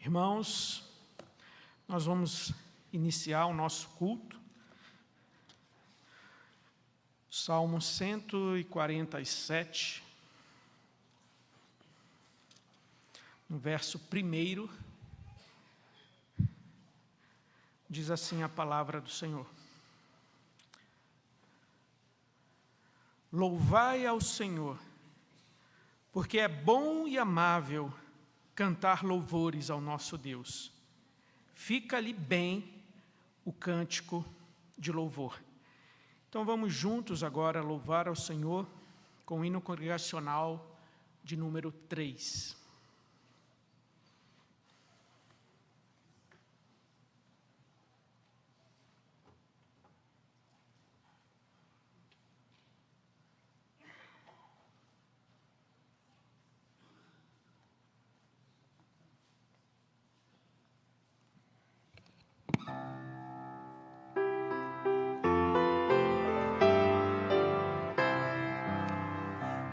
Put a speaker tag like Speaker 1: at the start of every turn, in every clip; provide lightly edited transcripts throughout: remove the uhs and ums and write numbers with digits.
Speaker 1: Irmãos, nós vamos iniciar o nosso culto. Salmo 147, no verso 1, diz assim a palavra do Senhor: Louvai ao Senhor, porque é bom e amável cantar louvores ao nosso Deus. Fica-lhe bem o cântico de louvor. Então vamos juntos agora louvar ao Senhor com o hino congregacional de número 3.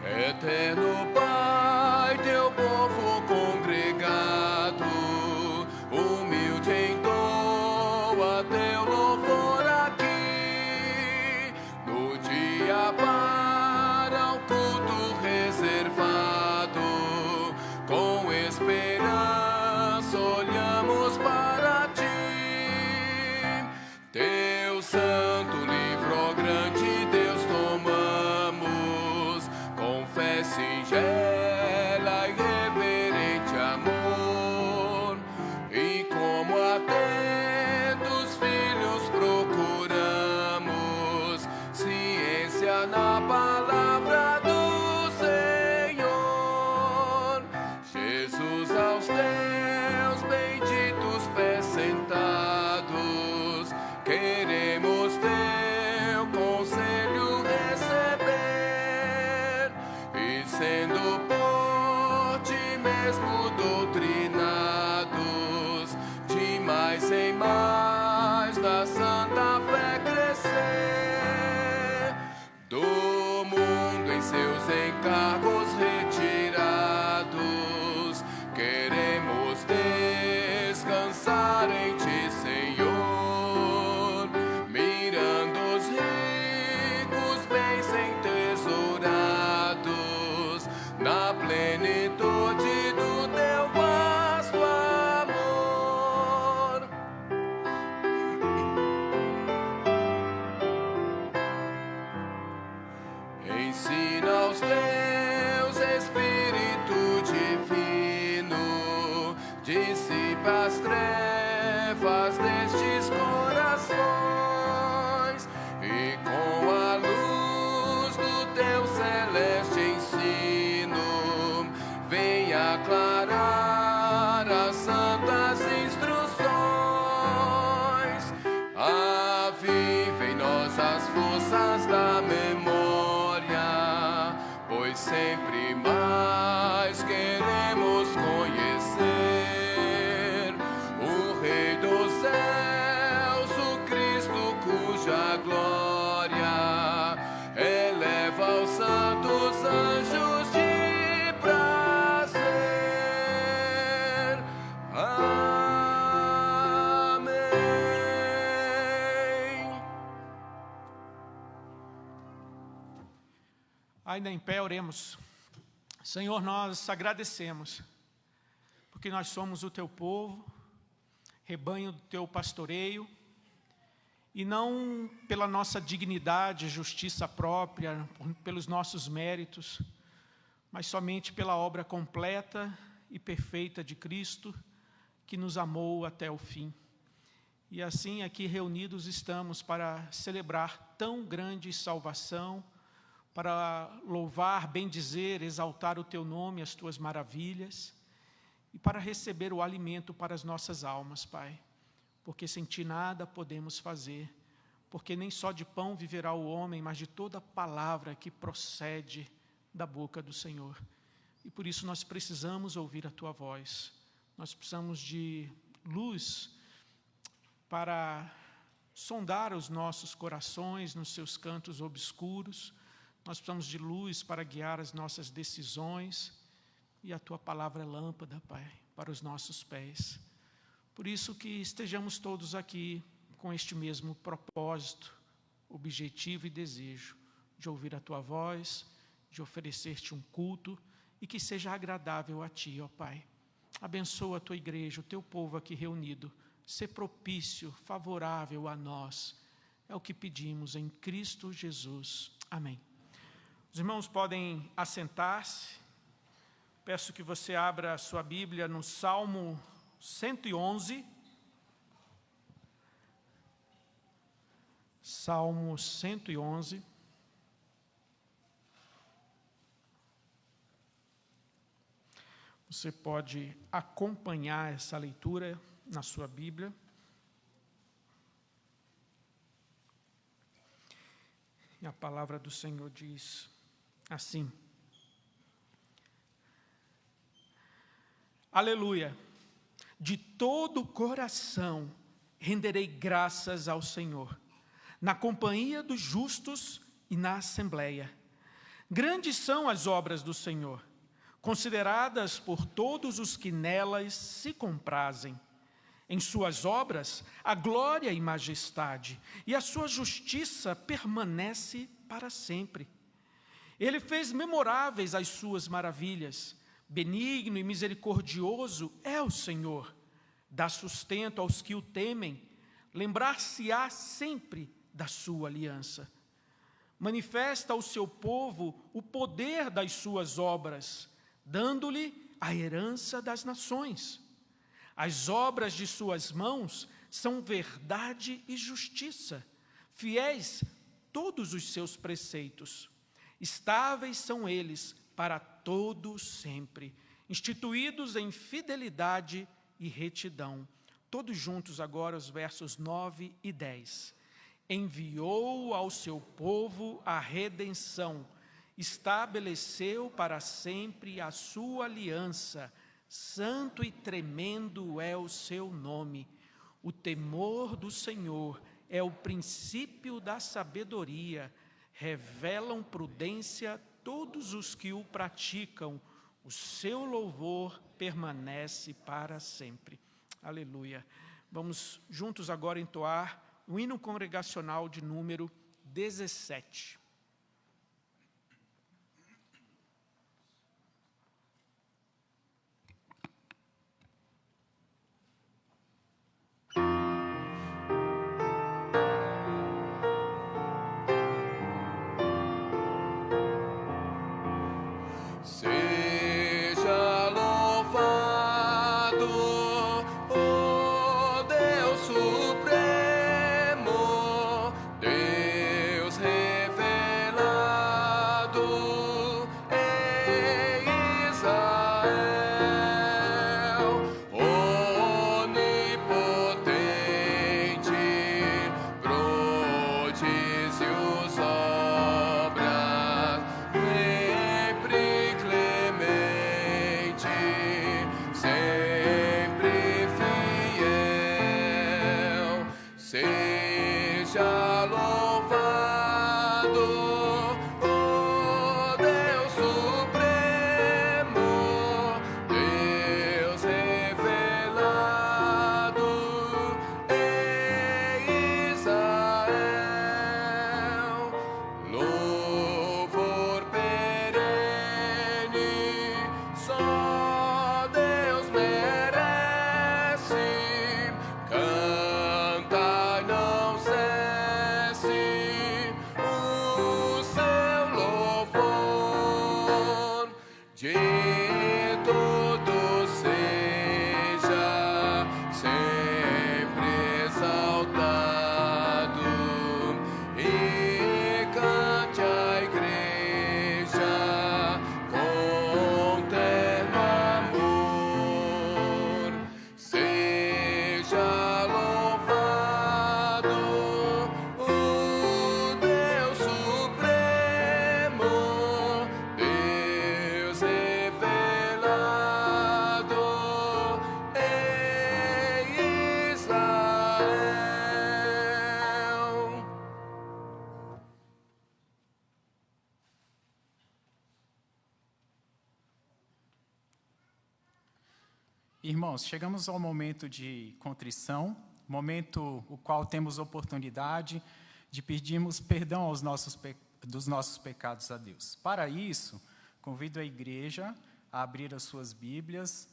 Speaker 2: Eterno Pai, teu povo congregado, humilde entoa teu louvor aqui, no dia para o culto reservado, com esperança olhamos para ti. Teu santo livro, ó grande Deus, tomamos, fé singela e reverente amor, e como atentos filhos procuramos ciência na palavra do Senhor. Jesus, aos teus benditos pés sentados, queremos teu conselho receber, sendo por ti mesmo doutrinados, de mais em mais na santa fé crescer, do mundo em seus encargos retirados, queremos descansar em ti, Senhor, mirando os ricos bens entesourados na plenitude do teu vasto amor. Ensina aos teus Espírito divino, dissipa as trevas destes corações, e com a luz do teu celeste ensino, vem aclarar as santas instruções. Aviva em nós as forças da memória, pois sempre mais queremos conhecer o Rei dos céus, o Cristo cuja glória eleva os santos anjos de prazer. Amém.
Speaker 1: Ainda em pé, oremos. Senhor, nós agradecemos, porque nós somos o teu povo, rebanho do teu pastoreio, e não pela nossa dignidade, justiça própria, pelos nossos méritos, mas somente pela obra completa e perfeita de Cristo, que nos amou até o fim. E assim aqui reunidos estamos para celebrar tão grande salvação, para louvar, bendizer, exaltar o teu nome, as tuas maravilhas, e para receber o alimento para as nossas almas, Pai. Porque sem ti nada podemos fazer, porque nem só de pão viverá o homem, mas de toda palavra que procede da boca do Senhor. E por isso nós precisamos ouvir a tua voz, nós precisamos de luz para sondar os nossos corações nos seus cantos obscuros, nós precisamos de luz para guiar as nossas decisões, e a tua palavra é lâmpada, Pai. para os nossos pés. Por isso que estejamos todos aqui com este mesmo propósito, objetivo e desejo de ouvir a Tua voz, de oferecer-te um culto e que seja agradável a Ti, ó Pai. Abençoa a Tua igreja, o Teu povo aqui reunido, ser propício, favorável a nós. É o que pedimos em Cristo Jesus. Amém. Os irmãos podem assentar-se. Peço que você abra a sua Bíblia no Salmo 111. Salmo 111. Você pode acompanhar essa leitura na sua Bíblia. E a palavra do Senhor diz assim: Aleluia! De todo o coração renderei graças ao Senhor, na companhia dos justos e na assembleia. Grandes são as obras do Senhor, consideradas por todos os que nelas se comprazem. Em suas obras, a glória e majestade, e a sua justiça permanece para sempre. Ele fez memoráveis as suas maravilhas. Benigno e misericordioso é o Senhor. Dá sustento aos que o temem. Lembrar-se-á sempre da sua aliança. Manifesta ao seu povo o poder das suas obras, dando-lhe a herança das nações. As obras de suas mãos são verdade e justiça, fiéis todos os seus preceitos. Estáveis são eles para todo sempre, instituídos em fidelidade e retidão. Todos juntos agora os versos 9 e 10. Enviou ao seu povo a redenção, estabeleceu para sempre a sua aliança. Santo e tremendo é o seu nome. O temor do Senhor é o princípio da sabedoria. Revelam prudência todos os que o praticam. O seu louvor permanece para sempre. Aleluia. Vamos juntos agora entoar o hino congregacional de número 17.
Speaker 2: Seja louvado, ó Deus Supremo, Deus revelado em Israel, onipotente, prodígios obras, sempre clemente, sempre fiel. Seja louvado, ó Deus Supremo, Deus revelado em Israel. Louvor perene, só Deus merece. Canta e não cesse,
Speaker 3: Irmãos, chegamos ao momento de contrição, momento o qual temos oportunidade de pedirmos perdão dos nossos pecados a Deus. Para isso, convido a igreja a abrir as suas Bíblias.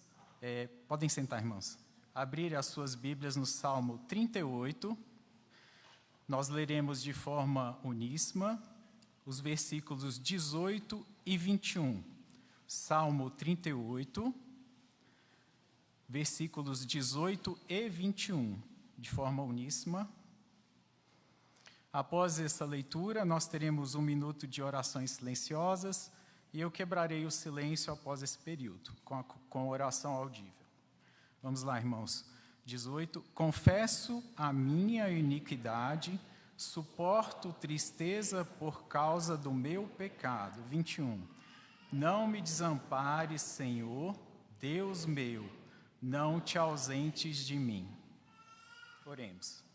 Speaker 3: Podem sentar, irmãos. Abrir as suas Bíblias no Salmo 38. Nós leremos de forma uníssona os versículos 18 e 21. Salmo 38, versículos 18 e 21, de forma uníssona. Após essa leitura, nós teremos 1 minuto de orações silenciosas e eu quebrarei o silêncio após esse período, com oração audível. Vamos lá, irmãos. 18. Confesso a minha iniquidade, suporto tristeza por causa do meu pecado. 21. Não me desampares, Senhor, Deus meu, não te ausentes de mim. Oremos.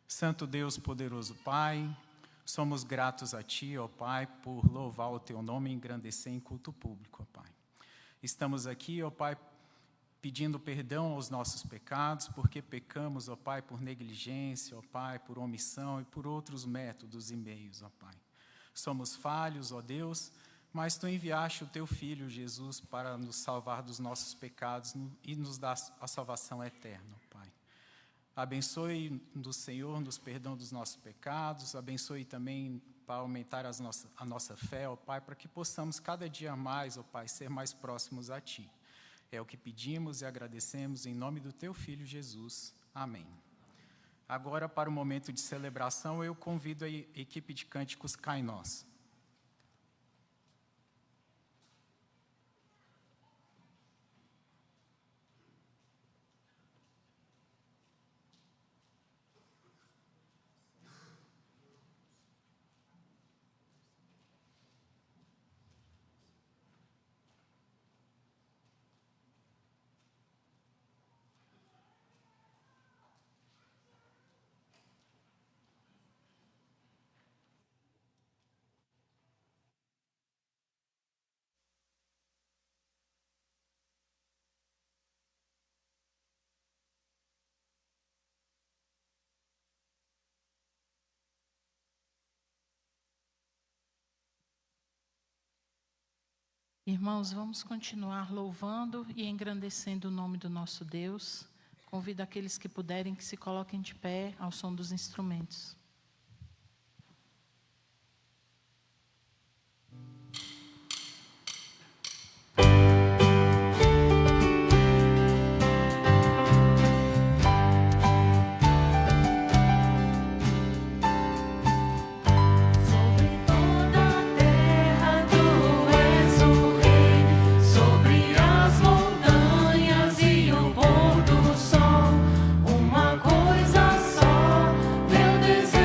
Speaker 3: Santo Deus, poderoso Pai, somos gratos a Ti, ó Pai, por louvar o Teu nome e engrandecer em culto público, ó Pai. Estamos aqui, ó Pai, pedindo perdão aos nossos pecados, porque pecamos, ó Pai, por negligência, ó Pai, por omissão e por outros métodos e meios, ó Pai. Somos falhos, ó Deus, mas Tu enviaste o Teu Filho, Jesus, para nos salvar dos nossos pecados e nos dar a salvação eterna, ó Pai. Abençoe do Senhor nos perdão dos nossos pecados, abençoe também para aumentar a nossa fé, ó Pai, para que possamos cada dia mais, ó Pai, ser mais próximos a Ti. É o que pedimos e agradecemos em nome do Teu Filho Jesus. Amém. Agora, para o momento de celebração, eu convido a equipe de cânticos Cá em Nós.
Speaker 4: Irmãos, vamos continuar louvando e engrandecendo o nome do nosso Deus. Convido aqueles que puderem que se coloquem de pé ao som dos instrumentos.
Speaker 5: Uma coisa só, meu desejo.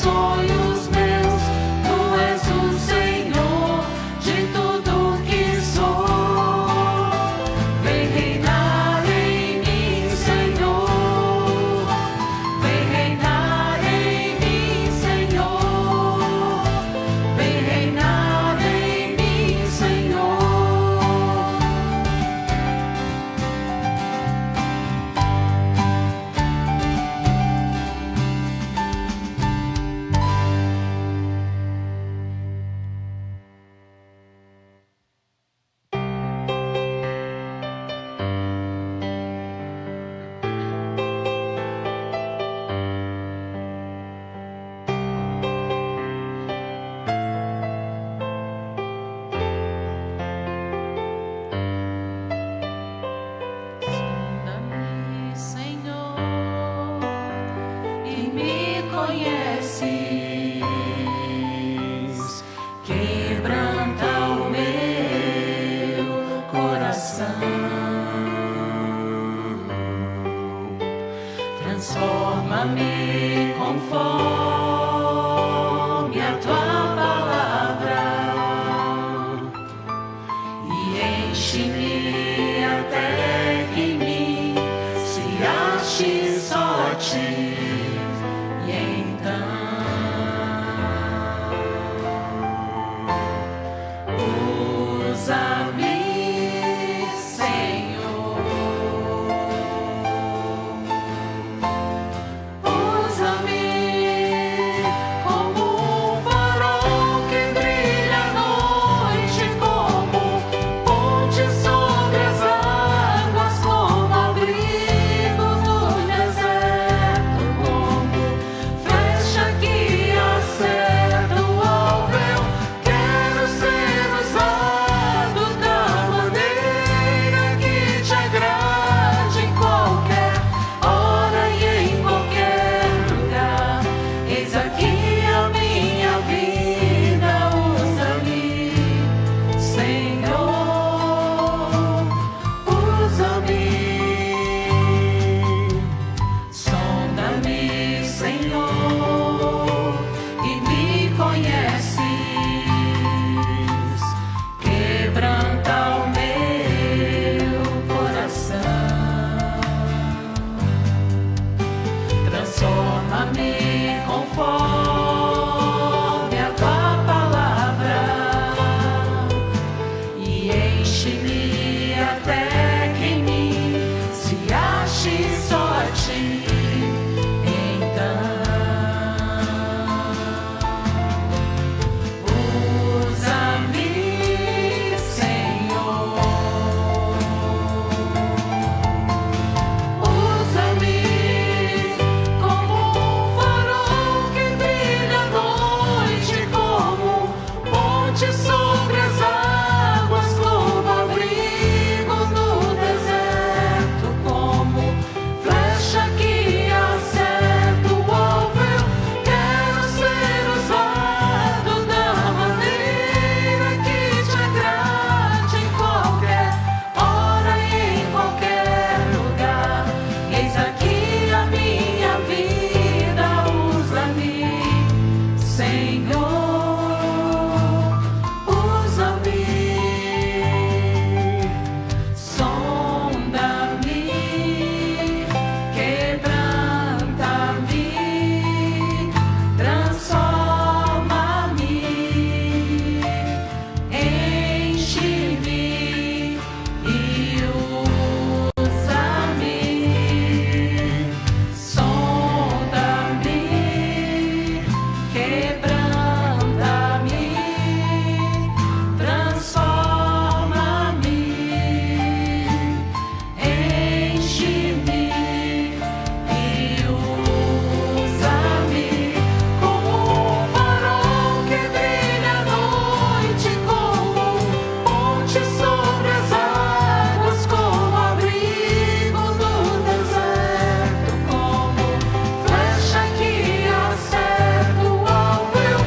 Speaker 5: sonhos meus, tu és o Senhor de tudo que sou. Vem reinar em mim, Senhor. Vem reinar em mim, Senhor. Vem reinar em mim, Senhor. Sonda-me, Senhor, e me conheces. Quebranta o meu coração, transforma-me conforme a tua palavra e enche-me até que em mim se ache só a ti. E então usa-me, Senhor. Usa-me como um farol que brilha à noite, como ponte sobre as águas, como abrigo no deserto, como flecha que acerta o alvo. Quero ser usado da maneira que te agrade, em qualquer hora e em qualquer lugar. Eis aqui a minha vida, usa-me, Senhor, usa-me. Sonda-me, Senhor, e me conheces. Quebranta o meu coração, transforma-me conforme a tua palavra e enche-me até que em mim se ache só a ti. Então usa-me, Senhor. Usa-me como um farol que brilha à noite, como ponte sobre as águas, como abrigo no deserto, como flecha que acerta o alvo. Eu quero ser usado da maneira que te agrade, em qualquer hora e em qualquer lugar. Eis aqui a minha vida, usa-me, Senhor, usa-me. Sonda-me, quebranta-me, transforma-me, enche-me e usa-me. Sonda-me, quebranta-me, transforma-me, enche-me e usa-me como um farol que brilha à noite, como ponte sobre as águas, como abrigo no deserto, como flecha que acerta o alvo. Eu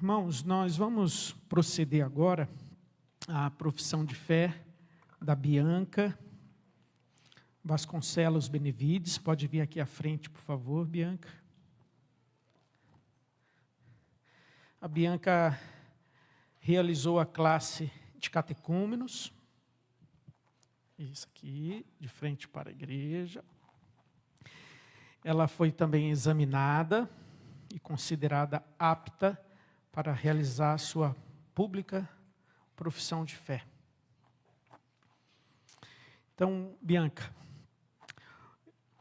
Speaker 1: Irmãos, nós vamos proceder agora à profissão de fé da Bianca Vasconcelos Benevides. Pode vir aqui à frente, por favor, Bianca. A Bianca realizou a classe de catecúmenos. Isso aqui, de frente para a igreja. Ela foi também examinada e considerada apta para realizar sua pública profissão de fé. Então, Bianca,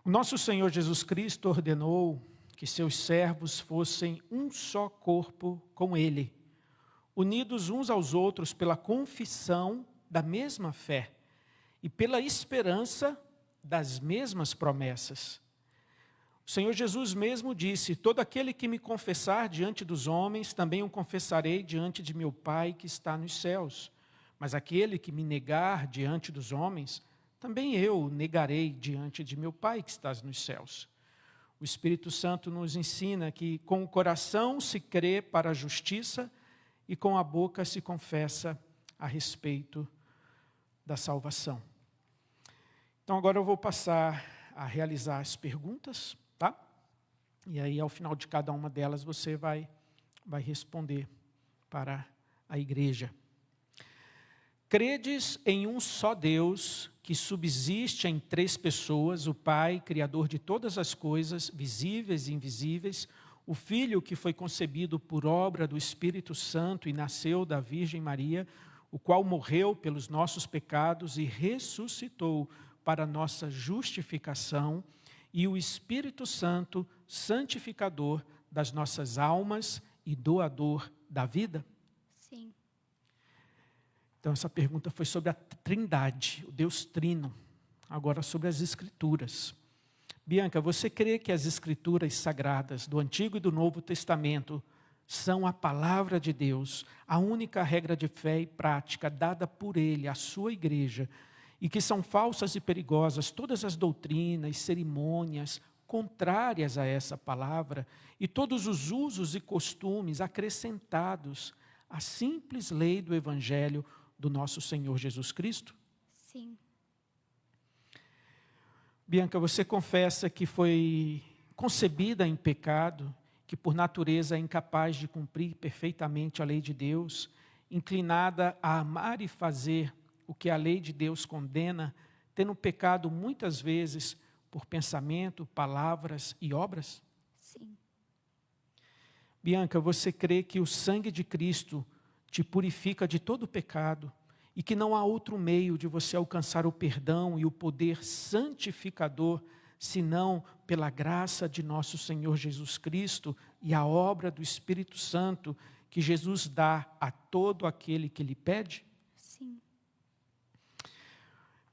Speaker 1: o nosso Senhor Jesus Cristo ordenou que seus servos fossem um só corpo com Ele, unidos uns aos outros pela confissão da mesma fé e pela esperança das mesmas promessas. O Senhor Jesus mesmo disse: todo aquele que me confessar diante dos homens, também o confessarei diante de meu Pai que está nos céus. Mas aquele que me negar diante dos homens, também eu o negarei diante de meu Pai que está nos céus. O Espírito Santo nos ensina que com o coração se crê para a justiça e com a boca se confessa a respeito da salvação. Então agora eu vou passar a realizar as perguntas, tá? E aí ao final de cada uma delas você vai responder para a igreja. Credes em um só Deus, que subsiste em três pessoas, o Pai, Criador de todas as coisas, visíveis e invisíveis, o Filho que foi concebido por obra do Espírito Santo e nasceu da Virgem Maria, o qual morreu pelos nossos pecados e ressuscitou para nossa justificação, e o Espírito Santo, santificador das nossas almas e doador da vida?
Speaker 6: Sim.
Speaker 1: Então, essa pergunta foi sobre a Trindade, o Deus Trino. Agora, sobre as Escrituras. Bianca, você crê que as Escrituras sagradas do Antigo e do Novo Testamento são a palavra de Deus, a única regra de fé e prática dada por Ele à sua igreja, e que são falsas e perigosas todas as doutrinas, cerimônias contrárias a essa palavra e todos os usos e costumes acrescentados à simples lei do Evangelho do nosso Senhor Jesus Cristo?
Speaker 6: Sim.
Speaker 1: Bianca, você confessa que foi concebida em pecado, que por natureza é incapaz de cumprir perfeitamente a lei de Deus, inclinada a amar e fazer o que a lei de Deus condena, tendo pecado muitas vezes por pensamento, palavras e obras?
Speaker 6: Sim.
Speaker 1: Bianca, você crê que o sangue de Cristo te purifica de todo pecado e que não há outro meio de você alcançar o perdão e o poder santificador, senão pela graça de nosso Senhor Jesus Cristo e a obra do Espírito Santo que Jesus dá a todo aquele que lhe pede?
Speaker 6: Sim.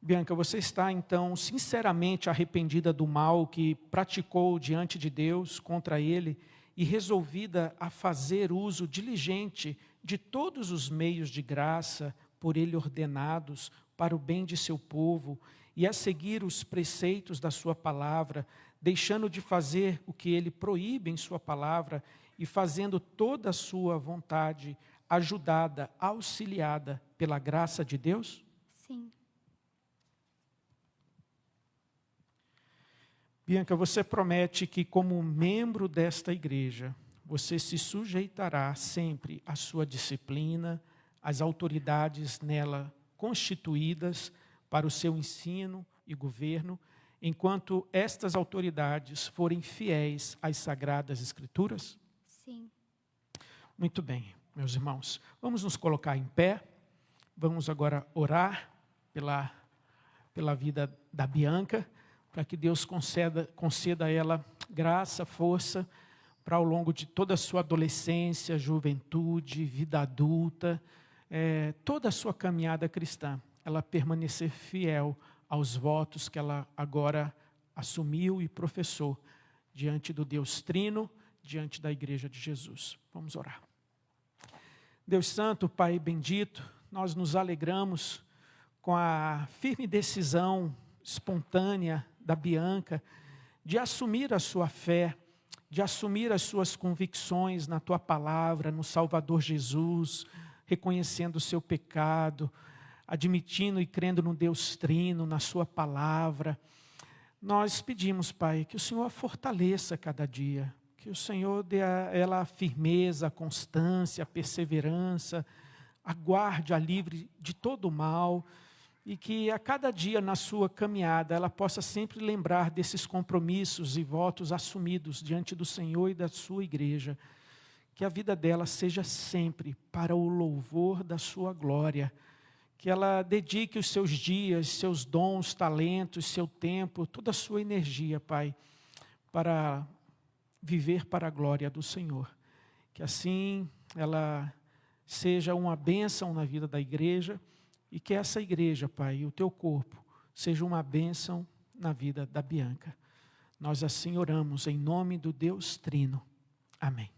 Speaker 1: Bianca, você está então sinceramente arrependida do mal que praticou diante de Deus contra Ele e resolvida a fazer uso diligente de todos os meios de graça por Ele ordenados para o bem de seu povo e a seguir os preceitos da sua palavra, deixando de fazer o que Ele proíbe em sua palavra e fazendo toda a sua vontade, ajudada, auxiliada pela graça de Deus?
Speaker 6: Sim.
Speaker 1: Bianca, você promete que como membro desta igreja, você se sujeitará sempre à sua disciplina, às autoridades nela constituídas para o seu ensino e governo, enquanto estas autoridades forem fiéis às Sagradas Escrituras?
Speaker 6: Sim.
Speaker 1: Muito bem, meus irmãos. Vamos nos colocar em pé. Vamos agora orar pela vida da Bianca, para que Deus conceda a ela graça, força, para ao longo de toda a sua adolescência, juventude, vida adulta, toda a sua caminhada cristã, ela permanecer fiel aos votos que ela agora assumiu e professou diante do Deus Trino, diante da Igreja de Jesus. Vamos orar. Deus Santo, Pai bendito, nós nos alegramos com a firme decisão espontânea da Bianca de assumir a sua fé, de assumir as suas convicções na tua palavra, no Salvador Jesus, reconhecendo o seu pecado, admitindo e crendo no Deus Trino, na sua palavra. Nós pedimos, Pai, que o Senhor a fortaleça cada dia, que o Senhor dê a ela a firmeza, a constância, a perseverança, a guarde, a livre de todo o mal, e que a cada dia na sua caminhada ela possa sempre lembrar desses compromissos e votos assumidos diante do Senhor e da sua igreja. Que a vida dela seja sempre para o louvor da sua glória. Que ela dedique os seus dias, seus dons, talentos, seu tempo, toda a sua energia, Pai, para viver para a glória do Senhor. Que assim ela seja uma bênção na vida da igreja e que essa igreja, Pai, e o teu corpo, seja uma bênção na vida da Bianca. Nós assim oramos em nome do Deus Trino. Amém.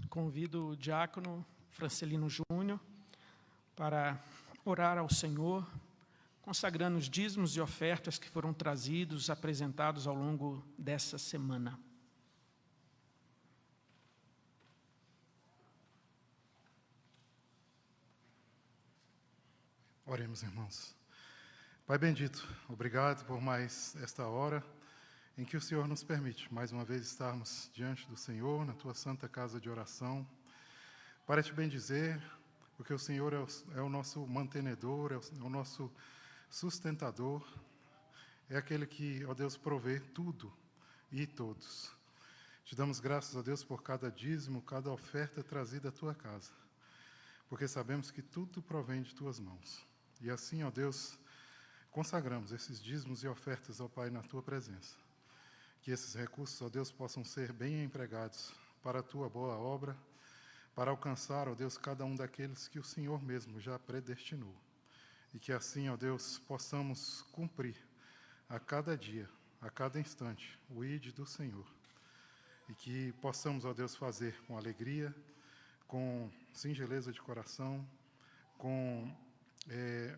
Speaker 1: Convido o diácono Francelino Júnior para orar ao Senhor, consagrando os dízimos e ofertas que foram trazidos, apresentados ao longo dessa semana.
Speaker 7: Oremos, irmãos. Pai bendito, obrigado por mais esta hora em que o Senhor nos permite, mais uma vez, estarmos diante do Senhor, na Tua santa casa de oração, para Te bendizer, porque o Senhor é o nosso mantenedor, é o nosso sustentador, é aquele que, ó Deus, provê tudo e todos. Te damos graças a Deus por cada dízimo, cada oferta trazida à Tua casa, porque sabemos que tudo provém de Tuas mãos. E assim, ó Deus, consagramos esses dízimos e ofertas, ó Pai, na Tua presença. Que esses recursos, ó Deus, possam ser bem empregados para a Tua boa obra, para alcançar, ó Deus, cada um daqueles que o Senhor mesmo já predestinou. E que assim, ó Deus, possamos cumprir a cada dia, a cada instante, o ID do Senhor. E que possamos, ó Deus, fazer com alegria, com singeleza de coração, com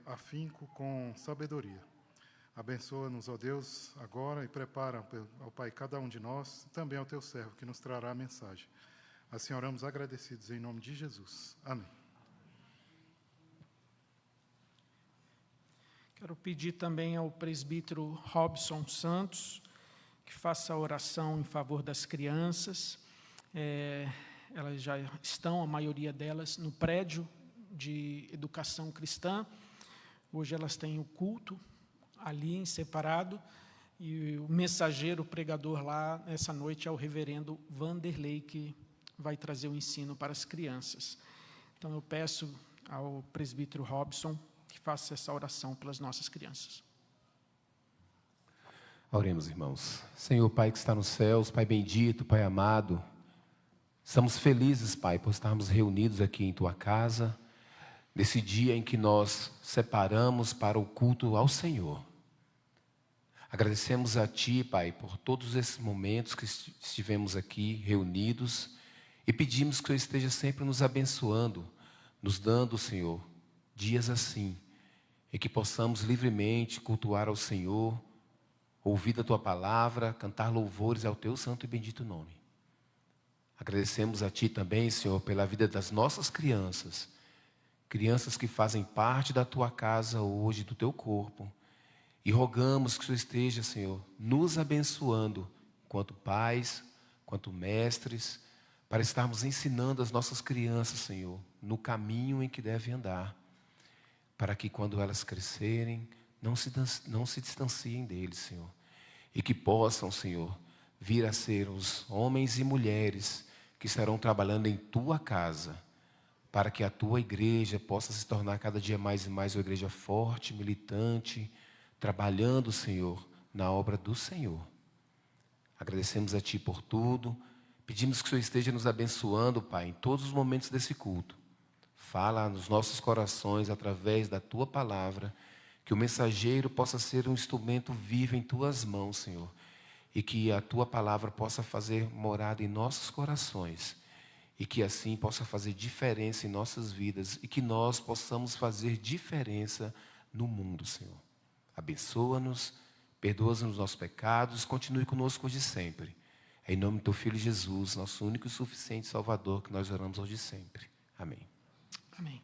Speaker 7: afinco, com sabedoria. Abençoa-nos, ó Deus, agora e prepara, ó Pai, cada um de nós, também ao Teu servo, que nos trará a mensagem. Assim oramos agradecidos em nome de Jesus. Amém.
Speaker 1: Quero pedir também ao presbítero Robson Santos, que faça a oração em favor das crianças. Elas já estão, a maioria delas, no prédio de educação cristã. Hoje elas têm o culto ali em separado, e o mensageiro, o pregador lá, essa noite, é o reverendo Vanderlei, que vai trazer o ensino para as crianças. Então eu peço ao presbítero Robson que faça essa oração pelas nossas crianças.
Speaker 2: Oremos, irmãos. Senhor, Pai que está nos céus, Pai bendito, Pai amado, estamos felizes, Pai, por estarmos reunidos aqui em Tua casa, nesse dia em que nós separamos para o culto ao Senhor. Agradecemos a Ti, Pai, por todos esses momentos que estivemos aqui reunidos e pedimos que o Senhor esteja sempre nos abençoando, nos dando, Senhor, dias assim, em que possamos livremente cultuar ao Senhor, ouvir a Tua palavra, cantar louvores ao Teu santo e bendito nome. Agradecemos a Ti também, Senhor, pela vida das nossas crianças, crianças que fazem parte da Tua casa hoje, do Teu corpo. E rogamos que o Senhor esteja, Senhor, nos abençoando, quanto pais, quanto mestres, para estarmos ensinando as nossas crianças, Senhor, no caminho em que devem andar, para que quando elas crescerem, não se distanciem deles, Senhor, e que possam, Senhor, vir a ser os homens e mulheres que estarão trabalhando em tua casa, para que a tua igreja possa se tornar cada dia mais e mais uma igreja forte, militante, trabalhando, Senhor, na obra do Senhor. Agradecemos a Ti por tudo, pedimos que o Senhor esteja nos abençoando, Pai, em todos os momentos desse culto. Fala nos nossos corações através da Tua palavra, que o mensageiro possa ser um instrumento vivo em Tuas mãos, Senhor, e que a Tua palavra possa fazer morada em nossos corações, e que assim possa fazer diferença em nossas vidas, e que nós possamos fazer diferença no mundo, Senhor. Abençoa-nos, perdoa-nos os nossos pecados, continue conosco hoje e sempre. É em nome do Teu Filho Jesus, nosso único e suficiente Salvador, que nós oramos hoje e sempre. Amém.
Speaker 1: Amém.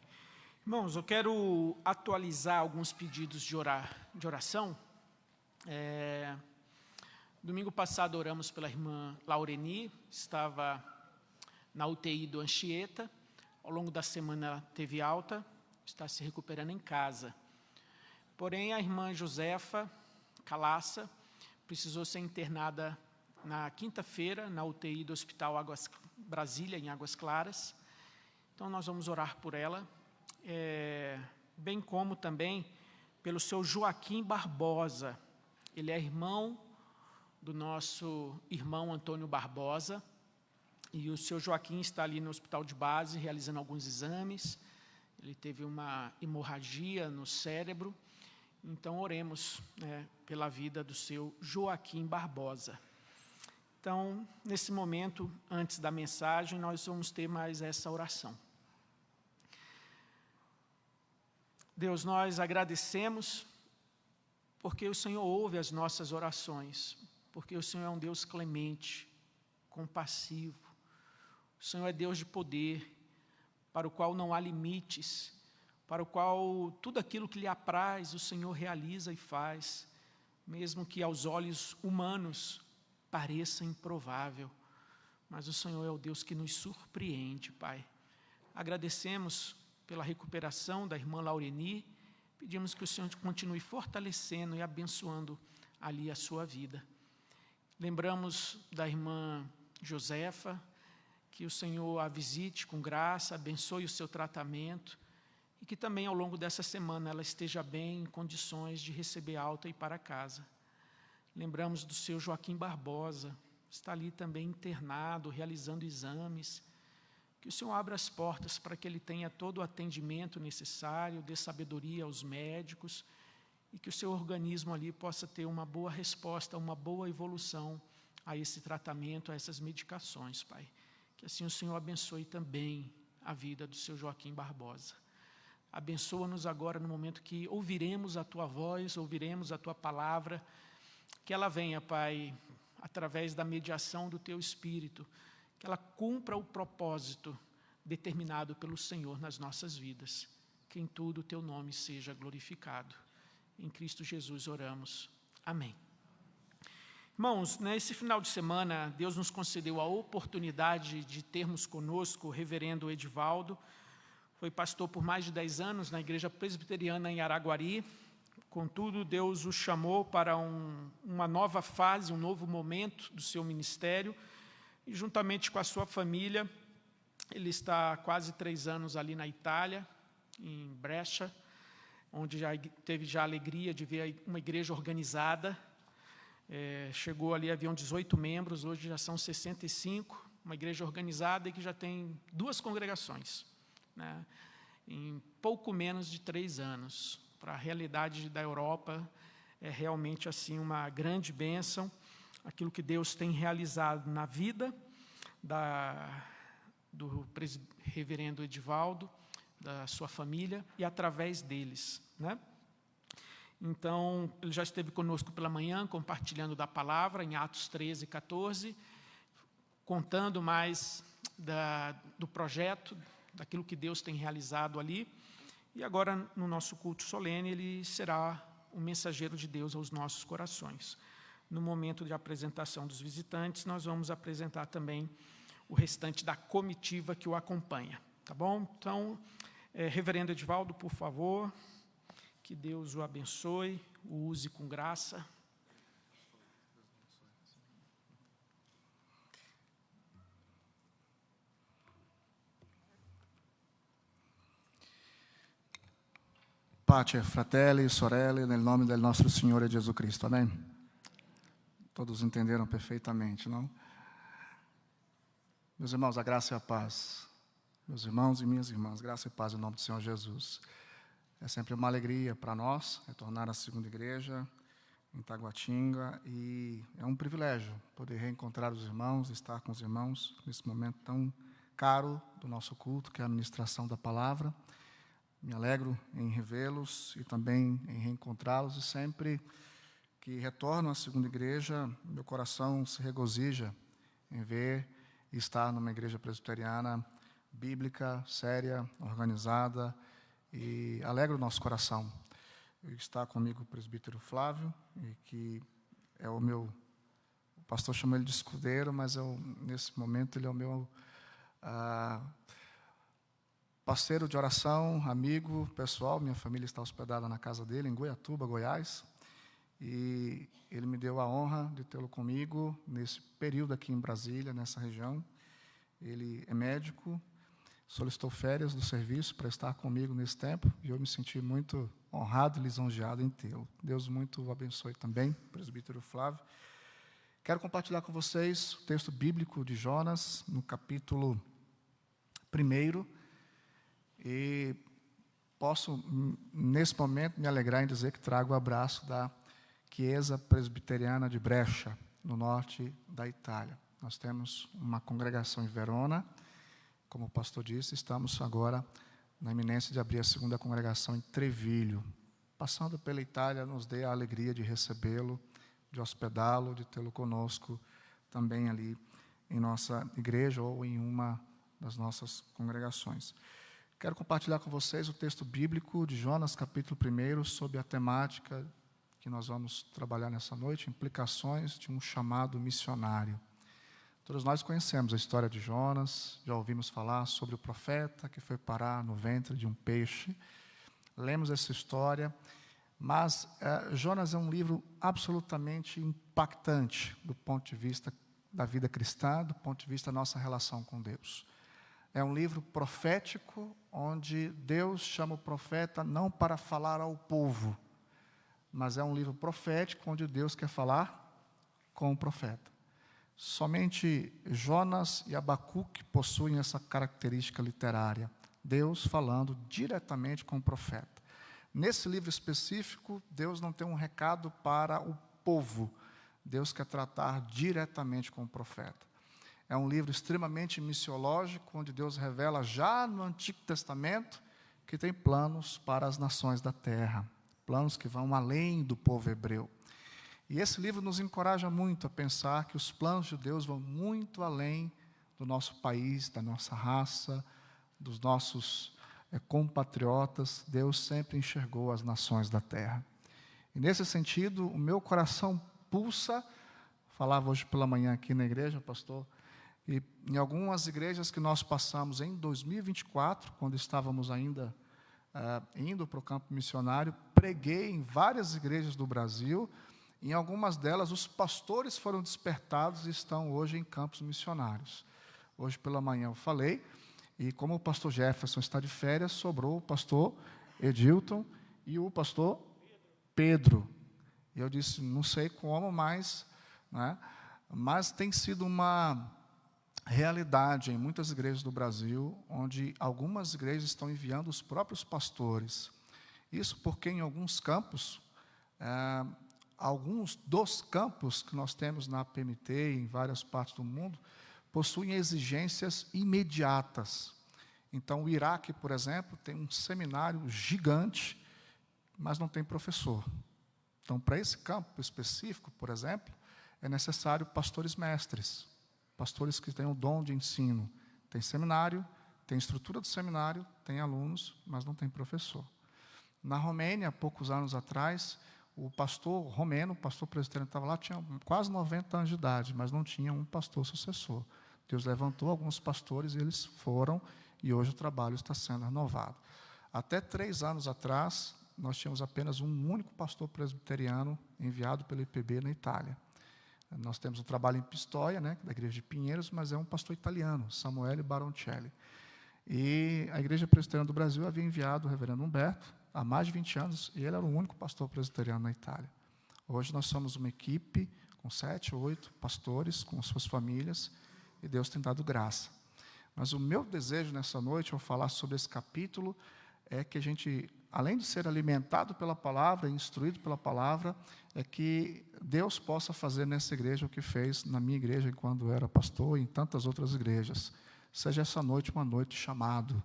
Speaker 1: Irmãos, eu quero atualizar alguns pedidos de oração. Domingo passado oramos pela irmã Laureni, estava na UTI do Anchieta. Ao longo da semana ela teve alta, está se recuperando em casa. Porém, a irmã Josefa Calaça precisou ser internada na quinta-feira na UTI do Hospital Brasília, em Águas Claras. Então, nós vamos orar por ela, bem como também pelo seu Joaquim Barbosa. Ele é irmão do nosso irmão Antônio Barbosa, e o seu Joaquim está ali no hospital de base, realizando alguns exames. Ele teve uma hemorragia no cérebro, então oremos pela vida do seu Joaquim Barbosa. Então, nesse momento, antes da mensagem, nós vamos ter mais essa oração. Deus, nós agradecemos porque o Senhor ouve as nossas orações, porque o Senhor é um Deus clemente, compassivo. O Senhor é Deus de poder, para o qual não há limites, para o qual tudo aquilo que lhe apraz o Senhor realiza e faz, mesmo que aos olhos humanos pareça improvável. Mas o Senhor é o Deus que nos surpreende, Pai. Agradecemos pela recuperação da irmã Laureni, pedimos que o Senhor continue fortalecendo e abençoando ali a sua vida. Lembramos da irmã Josefa, que o Senhor a visite com graça, abençoe o seu tratamento, e que também ao longo dessa semana ela esteja bem, em condições de receber alta e ir para casa. Lembramos do seu Joaquim Barbosa, está ali também internado, realizando exames. Que o Senhor abra as portas para que ele tenha todo o atendimento necessário, dê sabedoria aos médicos, e que o seu organismo ali possa ter uma boa resposta, uma boa evolução a esse tratamento, a essas medicações, Pai. Que assim o Senhor abençoe também a vida do seu Joaquim Barbosa. Abençoa-nos agora no momento que ouviremos a Tua voz, ouviremos a Tua palavra, que ela venha, Pai, através da mediação do Teu Espírito, que ela cumpra o propósito determinado pelo Senhor nas nossas vidas. Que em tudo o Teu nome seja glorificado. Em Cristo Jesus oramos. Amém. Irmãos, nesse final de semana, Deus nos concedeu a oportunidade de termos conosco o reverendo Edivaldo. Foi pastor por mais de 10 anos na Igreja Presbiteriana em Araguari. Contudo, Deus o chamou para uma nova fase, um novo momento do seu ministério. E juntamente com a sua família, ele está há quase 3 anos ali na Itália, em Brescia, onde já teve a alegria de ver uma igreja organizada. Chegou ali, haviam 18 membros, hoje já são 65, uma igreja organizada e que já tem 2 congregações, né, em pouco menos de 3 anos. Para a realidade da Europa, é realmente assim uma grande bênção, aquilo que Deus tem realizado na vida do reverendo Edivaldo, da sua família e através deles, né? Então, ele já esteve conosco pela manhã, compartilhando da palavra, em Atos 13, 14, contando mais do projeto, daquilo que Deus tem realizado ali. E agora, no nosso culto solene, ele será o mensageiro de Deus aos nossos corações. No momento de apresentação dos visitantes, nós vamos apresentar também o restante da comitiva que o acompanha. Tá bom? Então, reverendo Edivaldo, por favor, que Deus o abençoe, o use com graça.
Speaker 8: Pace, fratelli, sorelle, nel nome del nostro Signore Gesù Cristo. Amém? Todos entenderam perfeitamente, não? Meus irmãos, a graça e a paz. Meus irmãos e minhas irmãs, graça e paz em nome do Senhor Jesus. É sempre uma alegria para nós retornar à segunda igreja em Taguatinga, e é um privilégio poder reencontrar os irmãos, estar com os irmãos nesse momento tão caro do nosso culto, que é a ministração da palavra. Me alegro em revê-los e também em reencontrá-los, e sempre que retorno à segunda igreja, meu coração se regozija em ver e estar numa igreja presbiteriana bíblica, séria, organizada, e alegra o nosso coração. Está comigo o presbítero Flávio, e que é o pastor chama ele de escudeiro, mas nesse momento ele é o meu parceiro de oração, amigo, pessoal. Minha família está hospedada na casa dele, em Goiatuba, Goiás, e ele me deu a honra de tê-lo comigo nesse período aqui em Brasília, nessa região. Ele é médico, solicitou férias do serviço para estar comigo nesse tempo, e eu me senti muito honrado e lisonjeado em tê-lo. Deus muito o abençoe também, presbítero Flávio. Quero compartilhar com vocês o texto bíblico de Jonas, no capítulo 1, e posso, nesse momento, me alegrar em dizer que trago o abraço da Chiesa Presbiteriana de Brescia, no norte da Itália. Nós temos uma congregação em Verona. Como o pastor disse, estamos agora na iminência de abrir a segunda congregação em Treviglio. Passando pela Itália, nos dê a alegria de recebê-lo, de hospedá-lo, de tê-lo conosco também ali em nossa igreja ou em uma das nossas congregações. Quero compartilhar com vocês o texto bíblico de Jonas, capítulo 1, sobre a temática que nós vamos trabalhar nessa noite, implicações de um chamado missionário. Todos nós conhecemos a história de Jonas, já ouvimos falar sobre o profeta que foi parar no ventre de um peixe. Lemos essa história, mas Jonas é um livro absolutamente impactante do ponto de vista da vida cristã, do ponto de vista da nossa relação com Deus. É um livro profético, onde Deus chama o profeta não para falar ao povo, mas é um livro profético onde Deus quer falar com o profeta. Somente Jonas e Abacuque possuem essa característica literária, Deus falando diretamente com o profeta. Nesse livro específico, Deus não tem um recado para o povo, Deus quer tratar diretamente com o profeta. É um livro extremamente missiológico, onde Deus revela já no Antigo Testamento que tem planos para as nações da terra, planos que vão além do povo hebreu. E esse livro nos encoraja muito a pensar que os planos de Deus vão muito além do nosso país, da nossa raça, dos nossos compatriotas. Deus sempre enxergou as nações da terra. E nesse sentido, o meu coração pulsa. Falava hoje pela manhã aqui na igreja, pastor, e em algumas igrejas que nós passamos em 2024, quando estávamos ainda indo para o campo missionário, preguei em várias igrejas do Brasil. Em algumas delas, os pastores foram despertados e estão hoje em campos missionários. Hoje pela manhã eu falei, e como o pastor Jefferson está de férias, sobrou o pastor Edilton e o pastor Pedro. E eu disse, não sei como, mas tem sido uma realidade em muitas igrejas do Brasil, onde algumas igrejas estão enviando os próprios pastores. Isso porque em alguns campos, alguns dos campos que nós temos na PMT, em várias partes do mundo, possuem exigências imediatas. Então, o Iraque, por exemplo, tem um seminário gigante, mas não tem professor. Então, para esse campo específico, por exemplo, é necessário pastores mestres, pastores que tenham o dom de ensino. Tem seminário, tem estrutura do seminário, tem alunos, mas não tem professor. Na Romênia, há poucos anos atrás, o pastor romeno, o pastor presbiteriano que estava lá, tinha quase 90 anos de idade, mas não tinha um pastor sucessor. Deus levantou alguns pastores e eles foram, e hoje o trabalho está sendo renovado. Até 3 anos atrás, nós tínhamos apenas um único pastor presbiteriano enviado pelo IPB na Itália. Nós temos um trabalho em Pistoia, da igreja de Pinheiros, mas é um pastor italiano, Samuele Baroncelli. E a Igreja Presbiteriana do Brasil havia enviado o reverendo Humberto, há mais de 20 anos, e ele era o único pastor presbiteriano na Itália. Hoje nós somos uma equipe com 7 ou 8 pastores, com suas famílias, e Deus tem dado graça. Mas o meu desejo nessa noite, ao falar sobre esse capítulo, é que a gente, além de ser alimentado pela palavra, instruído pela palavra, é que Deus possa fazer nessa igreja o que fez na minha igreja quando eu era pastor e em tantas outras igrejas. Seja essa noite uma noite de chamado,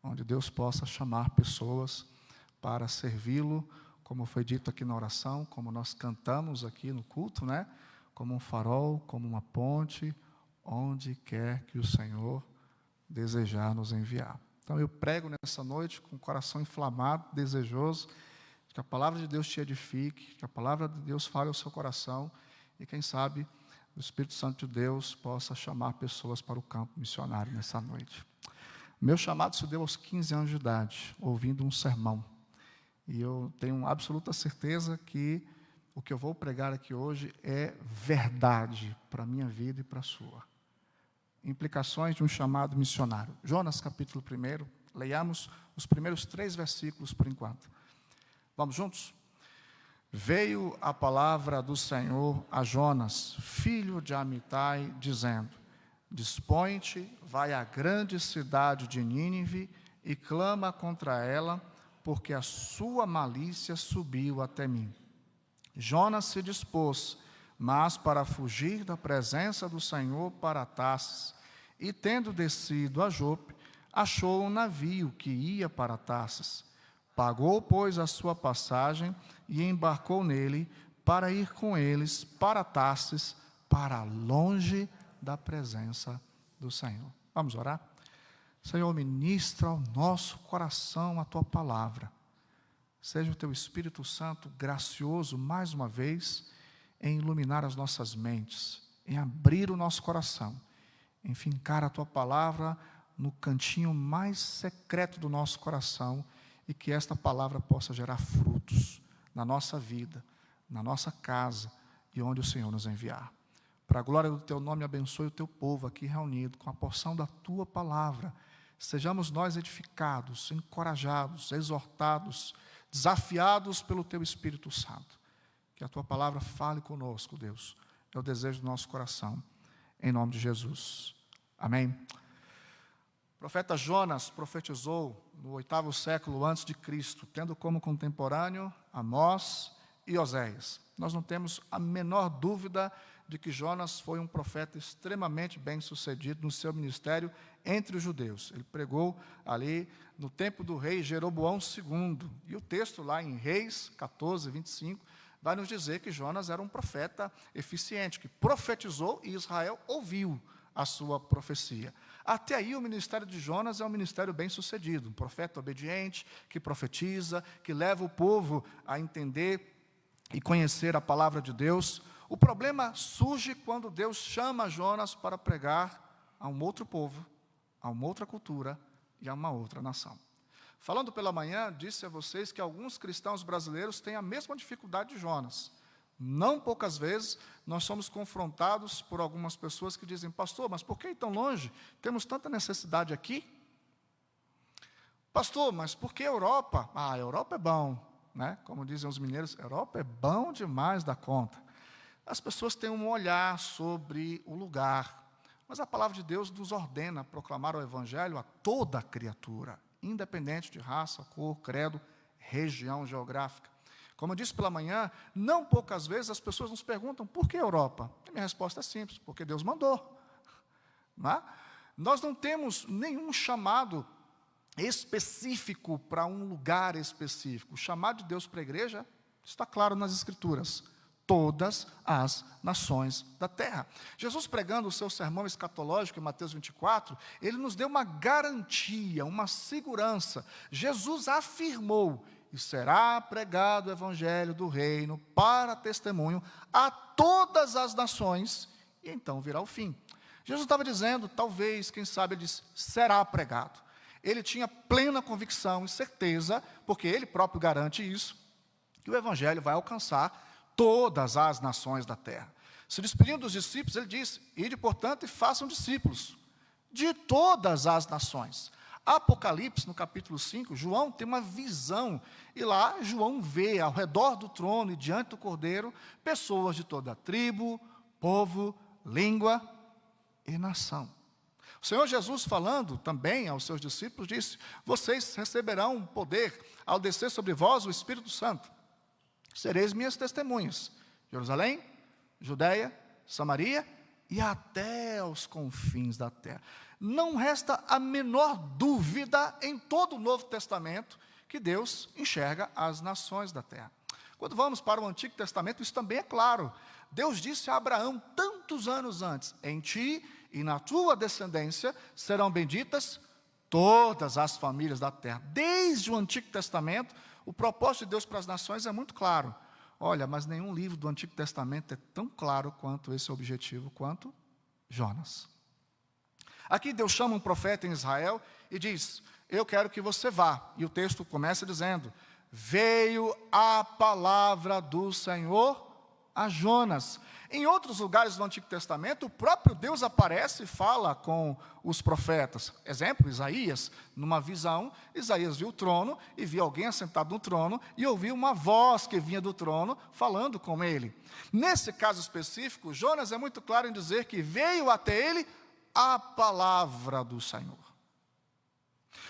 Speaker 8: onde Deus possa chamar pessoas para servi-lo, como foi dito aqui na oração, como nós cantamos aqui no culto, né? Como um farol, como uma ponte, onde quer que o Senhor desejar nos enviar. Então eu prego nessa noite com o coração inflamado, desejoso, que a palavra de Deus te edifique, que a palavra de Deus fale ao seu coração e quem sabe o Espírito Santo de Deus possa chamar pessoas para o campo missionário nessa noite. Meu chamado se deu aos 15 anos de idade, ouvindo um sermão. E eu tenho absoluta certeza que o que eu vou pregar aqui hoje é verdade para a minha vida e para a sua. Implicações de um chamado missionário. Jonas, capítulo 1, leiamos os primeiros 3 versículos por enquanto. Vamos juntos? Veio a palavra do Senhor a Jonas, filho de Amitai, dizendo: Dispõe-te, vai à grande cidade de Nínive e clama contra ela, porque a sua malícia subiu até mim. Jonas se dispôs, mas para fugir da presença do Senhor para Tarsis, e tendo descido a Jope, achou um navio que ia para Tarsis. Pagou, pois, a sua passagem e embarcou nele para ir com eles para Tarsis, para longe da presença do Senhor. Vamos orar? Senhor, ministra ao nosso coração a Tua palavra. Seja o Teu Espírito Santo gracioso, mais uma vez, em iluminar as nossas mentes, em abrir o nosso coração, em fincar a Tua palavra no cantinho mais secreto do nosso coração e que esta palavra possa gerar frutos na nossa vida, na nossa casa e onde o Senhor nos enviar. Para a glória do Teu nome, abençoe o Teu povo aqui reunido com a porção da Tua palavra. Sejamos nós edificados, encorajados, exortados, desafiados pelo Teu Espírito Santo. Que a Tua palavra fale conosco, Deus. É o desejo do nosso coração. Em nome de Jesus. Amém. O profeta Jonas profetizou no 8º século antes de Cristo, tendo como contemporâneo Amós e Oséias. Nós não temos a menor dúvida de que Jonas foi um profeta extremamente bem-sucedido no seu ministério entre os judeus. Ele pregou ali no tempo do rei Jeroboão II. E o texto lá em Reis 14, 25, vai nos dizer que Jonas era um profeta eficiente, que profetizou e Israel ouviu a sua profecia. Até aí o ministério de Jonas é um ministério bem-sucedido, um profeta obediente, que profetiza, que leva o povo a entender e conhecer a palavra de Deus. O problema surge quando Deus chama Jonas para pregar a um outro povo, a uma outra cultura e a uma outra nação. Falando pela manhã, disse a vocês que alguns cristãos brasileiros têm a mesma dificuldade de Jonas. Não poucas vezes nós somos confrontados por algumas pessoas que dizem: pastor, mas por que ir tão longe? Temos tanta necessidade aqui. Pastor, mas por que Europa? Ah, Europa é bom, né? Como dizem os mineiros, Europa é bom demais da conta. As pessoas têm um olhar sobre o lugar, mas a palavra de Deus nos ordena a proclamar o Evangelho a toda a criatura, independente de raça, cor, credo, região geográfica. Como eu disse pela manhã, não poucas vezes as pessoas nos perguntam: por que Europa? A minha resposta é simples: porque Deus mandou. Não é? Nós não temos nenhum chamado específico para um lugar específico. O chamado de Deus para a igreja está claro nas Escrituras: todas as nações da terra. Jesus, pregando o seu sermão escatológico em Mateus 24, ele nos deu uma garantia, uma segurança. Jesus afirmou: e será pregado o evangelho do reino para testemunho a todas as nações, e então virá o fim. Jesus estava dizendo, talvez, quem sabe, ele disse, será pregado. Ele tinha plena convicção e certeza, porque ele próprio garante isso, que o evangelho vai alcançar todas as nações da terra. Se despedindo dos discípulos, ele disse: ide, portanto, e façam discípulos de todas as nações. Apocalipse, no capítulo 5, João tem uma visão, e lá João vê ao redor do trono e diante do Cordeiro, pessoas de toda tribo, povo, língua e nação. O Senhor Jesus, falando também aos seus discípulos, disse: vocês receberão poder ao descer sobre vós o Espírito Santo. Sereis minhas testemunhas. Jerusalém, Judeia, Samaria e até os confins da terra. Não resta a menor dúvida em todo o Novo Testamento que Deus enxerga as nações da terra. Quando vamos para o Antigo Testamento, isso também é claro. Deus disse a Abraão, tantos anos antes: em ti e na tua descendência serão benditas todas as famílias da terra. Desde o Antigo Testamento, o propósito de Deus para as nações é muito claro. Olha, mas nenhum livro do Antigo Testamento é tão claro quanto esse objetivo, quanto Jonas. Aqui Deus chama um profeta em Israel e diz: eu quero que você vá. E o texto começa dizendo: veio a palavra do Senhor a Jonas. Em outros lugares do Antigo Testamento, o próprio Deus aparece e fala com os profetas. Exemplo, Isaías, numa visão, Isaías viu o trono e viu alguém assentado no trono e ouviu uma voz que vinha do trono falando com ele. Nesse caso específico, Jonas é muito claro em dizer que veio até ele a palavra do Senhor.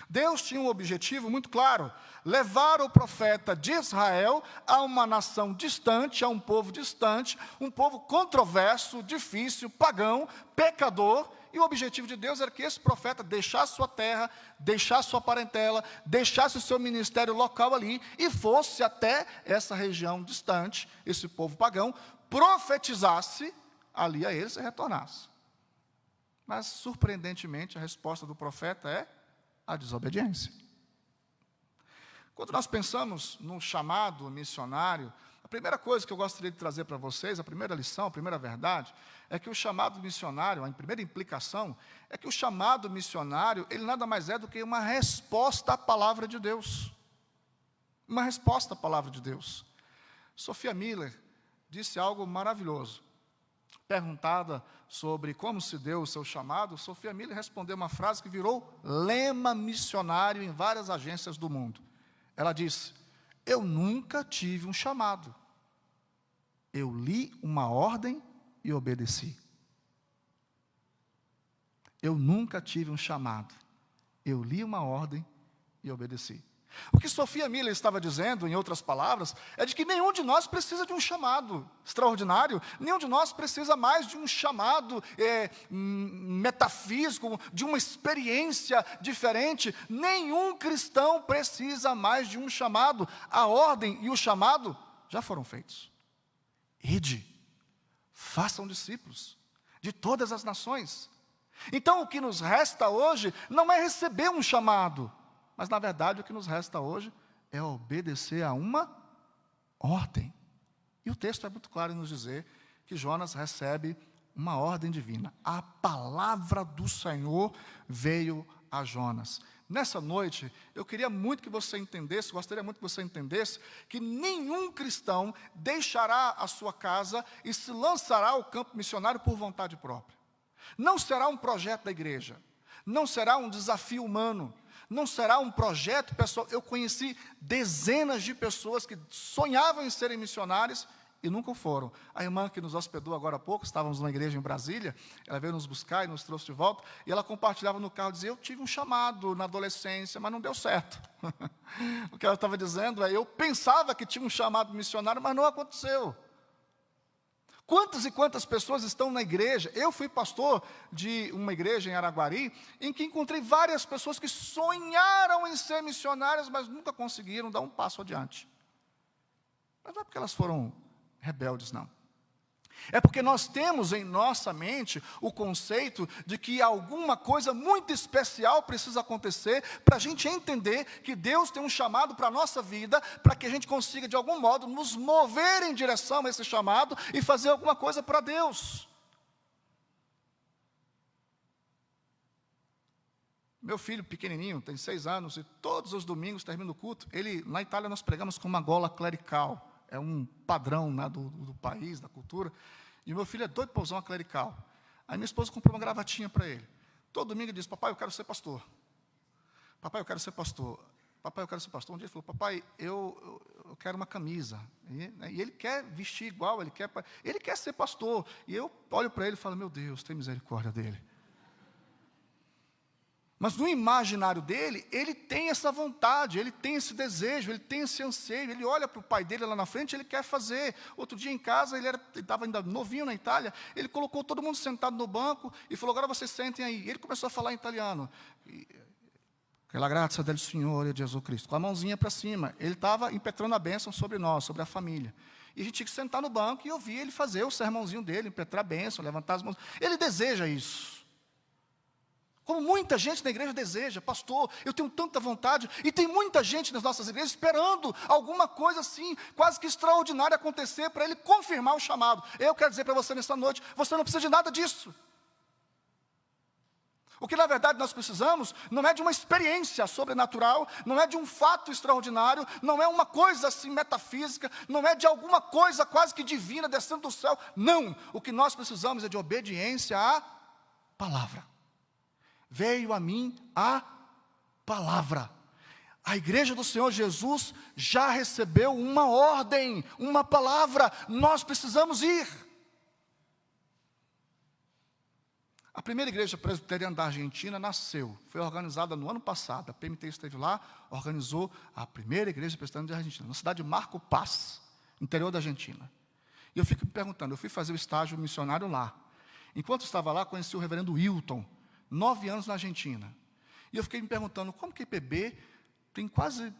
Speaker 8: Deus tinha um objetivo muito claro: levar o profeta de Israel a uma nação distante, a um povo distante, um povo controverso, difícil, pagão, pecador. E o objetivo de Deus era que esse profeta deixasse sua terra, deixasse sua parentela, deixasse o seu ministério local ali e fosse até essa região distante, esse povo pagão, profetizasse ali a eles e retornasse. Mas, surpreendentemente, a resposta do profeta é a desobediência. Quando nós pensamos no chamado missionário, a primeira coisa que eu gostaria de trazer para vocês, a primeira lição, a primeira verdade, é que o chamado missionário, a primeira implicação, é que o chamado missionário, ele nada mais é do que uma resposta à palavra de Deus. Uma resposta à palavra de Deus. Sophia Miller disse algo maravilhoso. Perguntada sobre como se deu o seu chamado, Sophia Miller respondeu uma frase que virou lema missionário em várias agências do mundo. Ela disse: eu nunca tive um chamado. Eu li uma ordem e obedeci. Eu nunca tive um chamado. Eu li uma ordem e obedeci. O que Sophia Miller estava dizendo, em outras palavras, é de que nenhum de nós precisa de um chamado extraordinário, nenhum de nós precisa mais de um chamado metafísico, de uma experiência diferente. Nenhum cristão precisa mais de um chamado. A ordem e o chamado já foram feitos. Ide, façam discípulos de todas as nações. Então, o que nos resta hoje não é receber um chamado, mas, na verdade, o que nos resta hoje é obedecer a uma ordem. E o texto é muito claro em nos dizer que Jonas recebe uma ordem divina. A palavra do Senhor veio a Jonas. Nessa noite, eu queria muito que você entendesse, gostaria muito que você entendesse, que nenhum cristão deixará a sua casa e se lançará ao campo missionário por vontade própria. Não será um projeto da igreja, não será um desafio humano, não será um projeto pessoal. Eu conheci dezenas de pessoas que sonhavam em serem missionários e nunca foram. A irmã que nos hospedou agora há pouco, estávamos numa igreja em Brasília, ela veio nos buscar e nos trouxe de volta, e ela compartilhava no carro, dizia: eu tive um chamado na adolescência, mas não deu certo. O que ela estava dizendo é: eu pensava que tinha um chamado missionário, mas não aconteceu. Quantas e quantas pessoas estão na igreja? Eu fui pastor de uma igreja em Araguari, em que encontrei várias pessoas que sonharam em ser missionárias, mas nunca conseguiram dar um passo adiante. Mas não é porque elas foram rebeldes, não. É porque nós temos em nossa mente o conceito de que alguma coisa muito especial precisa acontecer para a gente entender que Deus tem um chamado para a nossa vida, para que a gente consiga, de algum modo, nos mover em direção a esse chamado e fazer alguma coisa para Deus. Meu filho pequenininho, tem 6 anos, e todos os domingos termina o culto. Na Itália nós pregamos com uma gola clerical. É um padrão, né, do país, da cultura. E o meu filho é doido para usar uma clerical. Aí minha esposa comprou uma gravatinha para ele. Todo domingo ele diz: papai, eu quero ser pastor. papai, eu quero ser pastor. Papai, eu quero ser pastor. Um dia ele falou, papai, eu quero uma camisa. E ele quer vestir igual, ele quer ser pastor. E eu olho para ele e falo, meu Deus, tem misericórdia dele. Mas no imaginário dele, ele tem essa vontade, ele tem esse desejo, ele tem esse anseio, ele olha para o pai dele lá na frente, ele quer fazer. Outro dia em casa, ele estava ainda novinho na Itália, ele colocou todo mundo sentado no banco e falou, agora vocês sentem aí. E ele começou a falar em italiano. Pela graça del Signore Jesus Cristo, com a mãozinha para cima. Ele estava impetrando a bênção sobre nós, sobre a família. E a gente tinha que sentar no banco e ouvir ele fazer o sermãozinho dele, impetrar a bênção, levantar as mãos. Ele deseja isso. Como muita gente na igreja deseja, pastor, eu tenho tanta vontade, e tem muita gente nas nossas igrejas esperando alguma coisa assim, quase que extraordinária acontecer para ele confirmar o chamado. Eu quero dizer para você nesta noite, você não precisa de nada disso. O que na verdade nós precisamos não é de uma experiência sobrenatural, não é de um fato extraordinário, não é uma coisa assim metafísica, não é de alguma coisa quase que divina descendo do céu. Não, o que nós precisamos é de obediência à palavra. Veio a mim a palavra. A igreja do Senhor Jesus já recebeu uma ordem, uma palavra. Nós precisamos ir. A primeira igreja presbiteriana da Argentina nasceu, foi organizada no ano passado. A PMT esteve lá, organizou a primeira igreja presbiteriana da Argentina, na cidade de Marco Paz, interior da Argentina. E eu fico me perguntando, eu fui fazer o estágio missionário lá. Enquanto estava lá, conheci o reverendo Wilton, 9 anos na Argentina. E eu fiquei me perguntando, como que a IPB tem quase,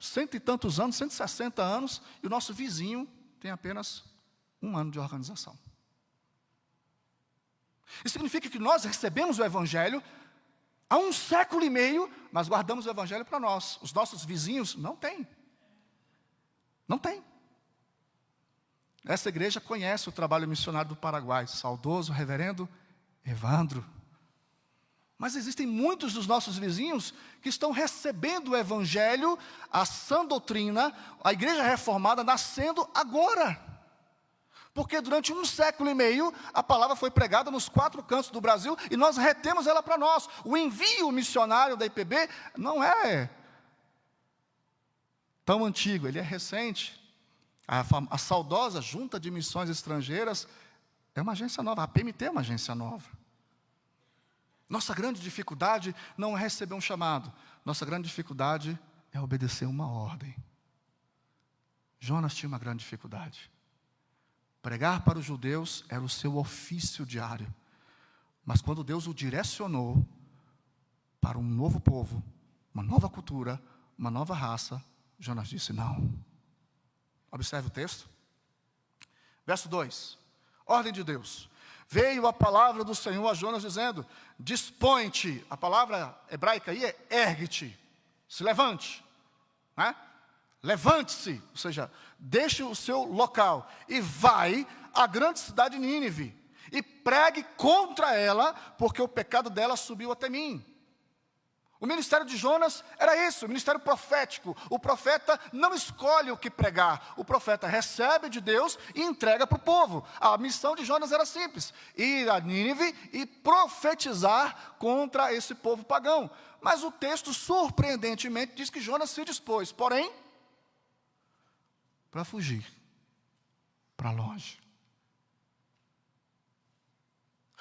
Speaker 8: cento e tantos anos, 160 anos, e o nosso vizinho tem apenas 1 ano de organização. Isso significa que nós recebemos o Evangelho há 1 século e meio, mas guardamos o Evangelho para nós. Os nossos vizinhos não têm. Não tem. Essa igreja conhece o trabalho missionário do Paraguai, saudoso reverendo Evandro. Mas existem muitos dos nossos vizinhos que estão recebendo o Evangelho, a sã doutrina, a igreja reformada nascendo agora. Porque durante 1 século e meio, a palavra foi pregada nos 4 cantos do Brasil e nós retemos ela para nós. O envio missionário da IPB não é tão antigo, ele é recente. A saudosa Junta de Missões Estrangeiras é uma agência nova, a PMT é uma agência nova. Nossa grande dificuldade não é receber um chamado, nossa grande dificuldade é obedecer uma ordem. Jonas tinha uma grande dificuldade. Pregar para os judeus era o seu ofício diário. Mas quando Deus o direcionou para um novo povo, uma nova cultura, uma nova raça, Jonas disse não. Observe o texto. Verso 2. Ordem de Deus. Veio a palavra do Senhor a Jonas dizendo, dispõe-te. A palavra hebraica aí é ergue-te. Se levante. Levante-se, ou seja, deixe o seu local e vai à grande cidade de Nínive e pregue contra ela, porque o pecado dela subiu até mim. O ministério de Jonas era isso, o ministério profético. O profeta não escolhe o que pregar, o profeta recebe de Deus e entrega para o povo. A missão de Jonas era simples, ir a Nínive e profetizar contra esse povo pagão. Mas o texto, surpreendentemente, diz que Jonas se dispôs, porém, para fugir, para longe.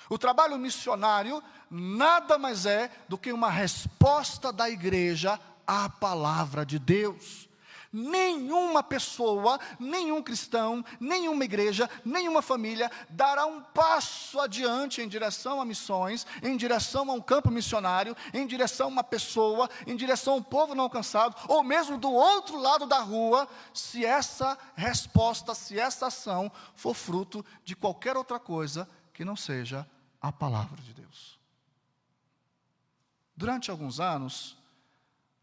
Speaker 8: O trabalho missionário nada mais é do que uma resposta da igreja à palavra de Deus. Nenhuma pessoa, nenhum cristão, nenhuma igreja, nenhuma família dará um passo adiante em direção a missões, em direção a um campo missionário, em direção a uma pessoa, em direção a um povo não alcançado, ou mesmo do outro lado da rua, se essa resposta, se essa ação for fruto de qualquer outra coisa que não seja a palavra de Deus. Durante alguns anos,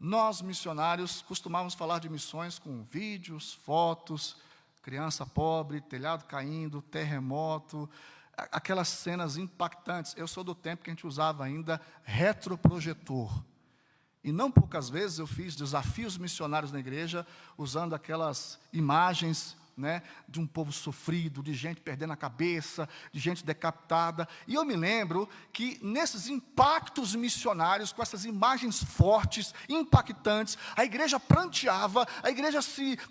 Speaker 8: nós missionários costumávamos falar de missões com vídeos, fotos, criança pobre, telhado caindo, terremoto, aquelas cenas impactantes. Eu sou do tempo que a gente usava ainda retroprojetor. E não poucas vezes eu fiz desafios missionários na igreja, usando aquelas imagens né, de um povo sofrido, de gente perdendo a cabeça, de gente decapitada. E eu me lembro que nesses impactos missionários, com essas imagens fortes, impactantes, a igreja pranteava, a igreja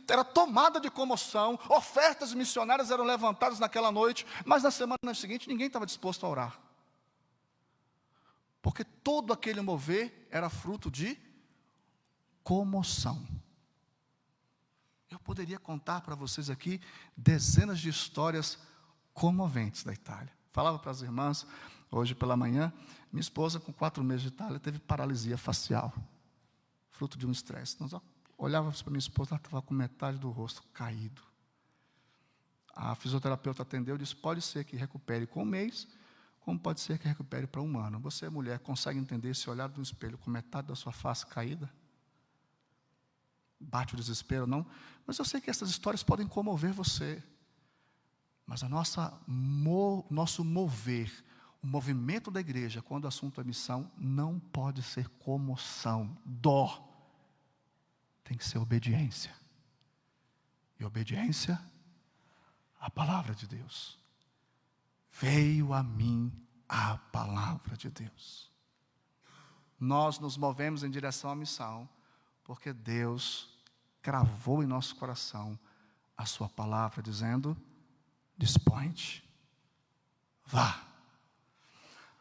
Speaker 8: era tomada de comoção, ofertas missionárias eram levantadas naquela noite, mas na semana seguinte ninguém estava disposto a orar. Porque todo aquele mover era fruto de comoção. Eu poderia contar para vocês aqui dezenas de histórias comoventes da Itália. Falava para as irmãs, hoje pela manhã, minha esposa com 4 meses de Itália teve paralisia facial, fruto de um estresse. Nós olhávamos para minha esposa, ela estava com metade do rosto caído. A fisioterapeuta atendeu e disse, pode ser que recupere com 1 mês, como pode ser que recupere para 1 ano. Você, mulher, consegue entender esse olhar no espelho com metade da sua face caída? Bate o desespero, não? Mas eu sei que essas histórias podem comover você. Mas nosso mover, o movimento da igreja, quando o assunto é missão, não pode ser comoção, dó. Tem que ser obediência. E obediência à palavra de Deus. Veio a mim a palavra de Deus. Nós nos movemos em direção à missão, porque Deus cravou em nosso coração a sua palavra, dizendo, dispõe-te, vá.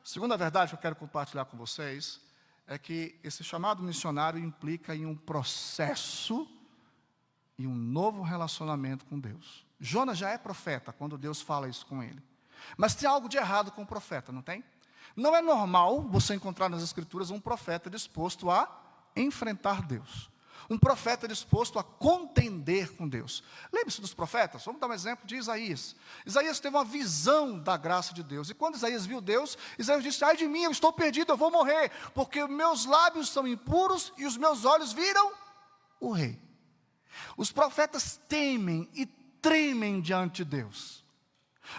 Speaker 8: Segunda verdade que eu quero compartilhar com vocês, é que esse chamado missionário implica em um processo e um novo relacionamento com Deus. Jonas já é profeta, quando Deus fala isso com ele. Mas tem algo de errado com o profeta, não tem? Não é normal você encontrar nas Escrituras um profeta disposto a enfrentar Deus. Um profeta disposto a contender com Deus. Lembre-se dos profetas, vamos dar um exemplo de Isaías. Isaías teve uma visão da graça de Deus. E quando Isaías viu Deus, Isaías disse, ai de mim, eu estou perdido, eu vou morrer. Porque meus lábios são impuros e os meus olhos viram o rei. Os profetas temem e tremem diante de Deus.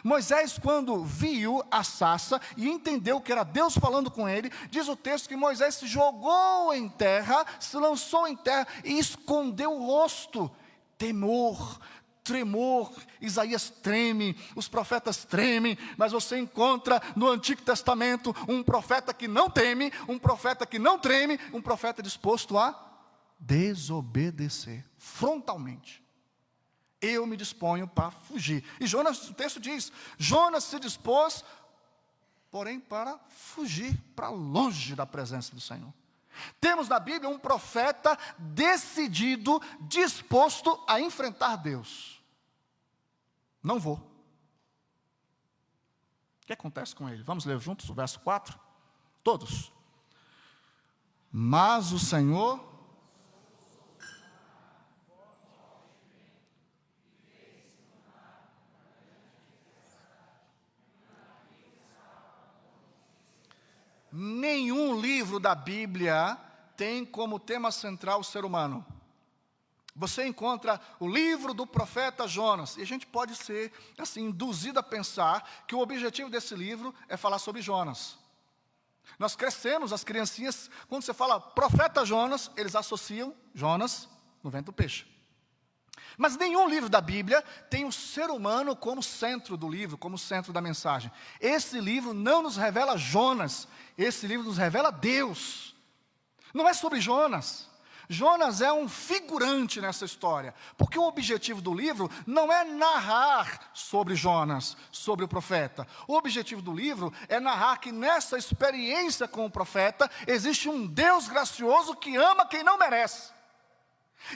Speaker 8: Moisés, quando viu a sarça e entendeu que era Deus falando com ele, diz o texto que Moisés se jogou em terra, se lançou em terra e escondeu o rosto. Temor, tremor, Isaías treme, os profetas tremem, mas você encontra no Antigo Testamento um profeta que não teme, um profeta que não treme, um profeta disposto a desobedecer frontalmente. Eu me disponho para fugir. E Jonas, o texto diz, Jonas se dispôs, porém para fugir para longe da presença do Senhor. Temos na Bíblia um profeta decidido, disposto a enfrentar Deus. Não vou. O que acontece com ele? Vamos ler juntos o verso 4? Todos. Mas o Senhor... Nenhum livro da Bíblia tem como tema central o ser humano. Você encontra o livro do profeta Jonas, e a gente pode ser assim, induzido a pensar que o objetivo desse livro é falar sobre Jonas. Nós crescemos, as criancinhas, quando você fala profeta Jonas, eles associam Jonas no vento do peixe. Mas nenhum livro da Bíblia tem o ser humano como centro do livro, como centro da mensagem. Esse livro não nos revela Jonas, esse livro nos revela Deus. Não é sobre Jonas. Jonas é um figurante nessa história, porque o objetivo do livro não é narrar sobre Jonas, sobre o profeta. O objetivo do livro é narrar que nessa experiência com o profeta existe um Deus gracioso que ama quem não merece.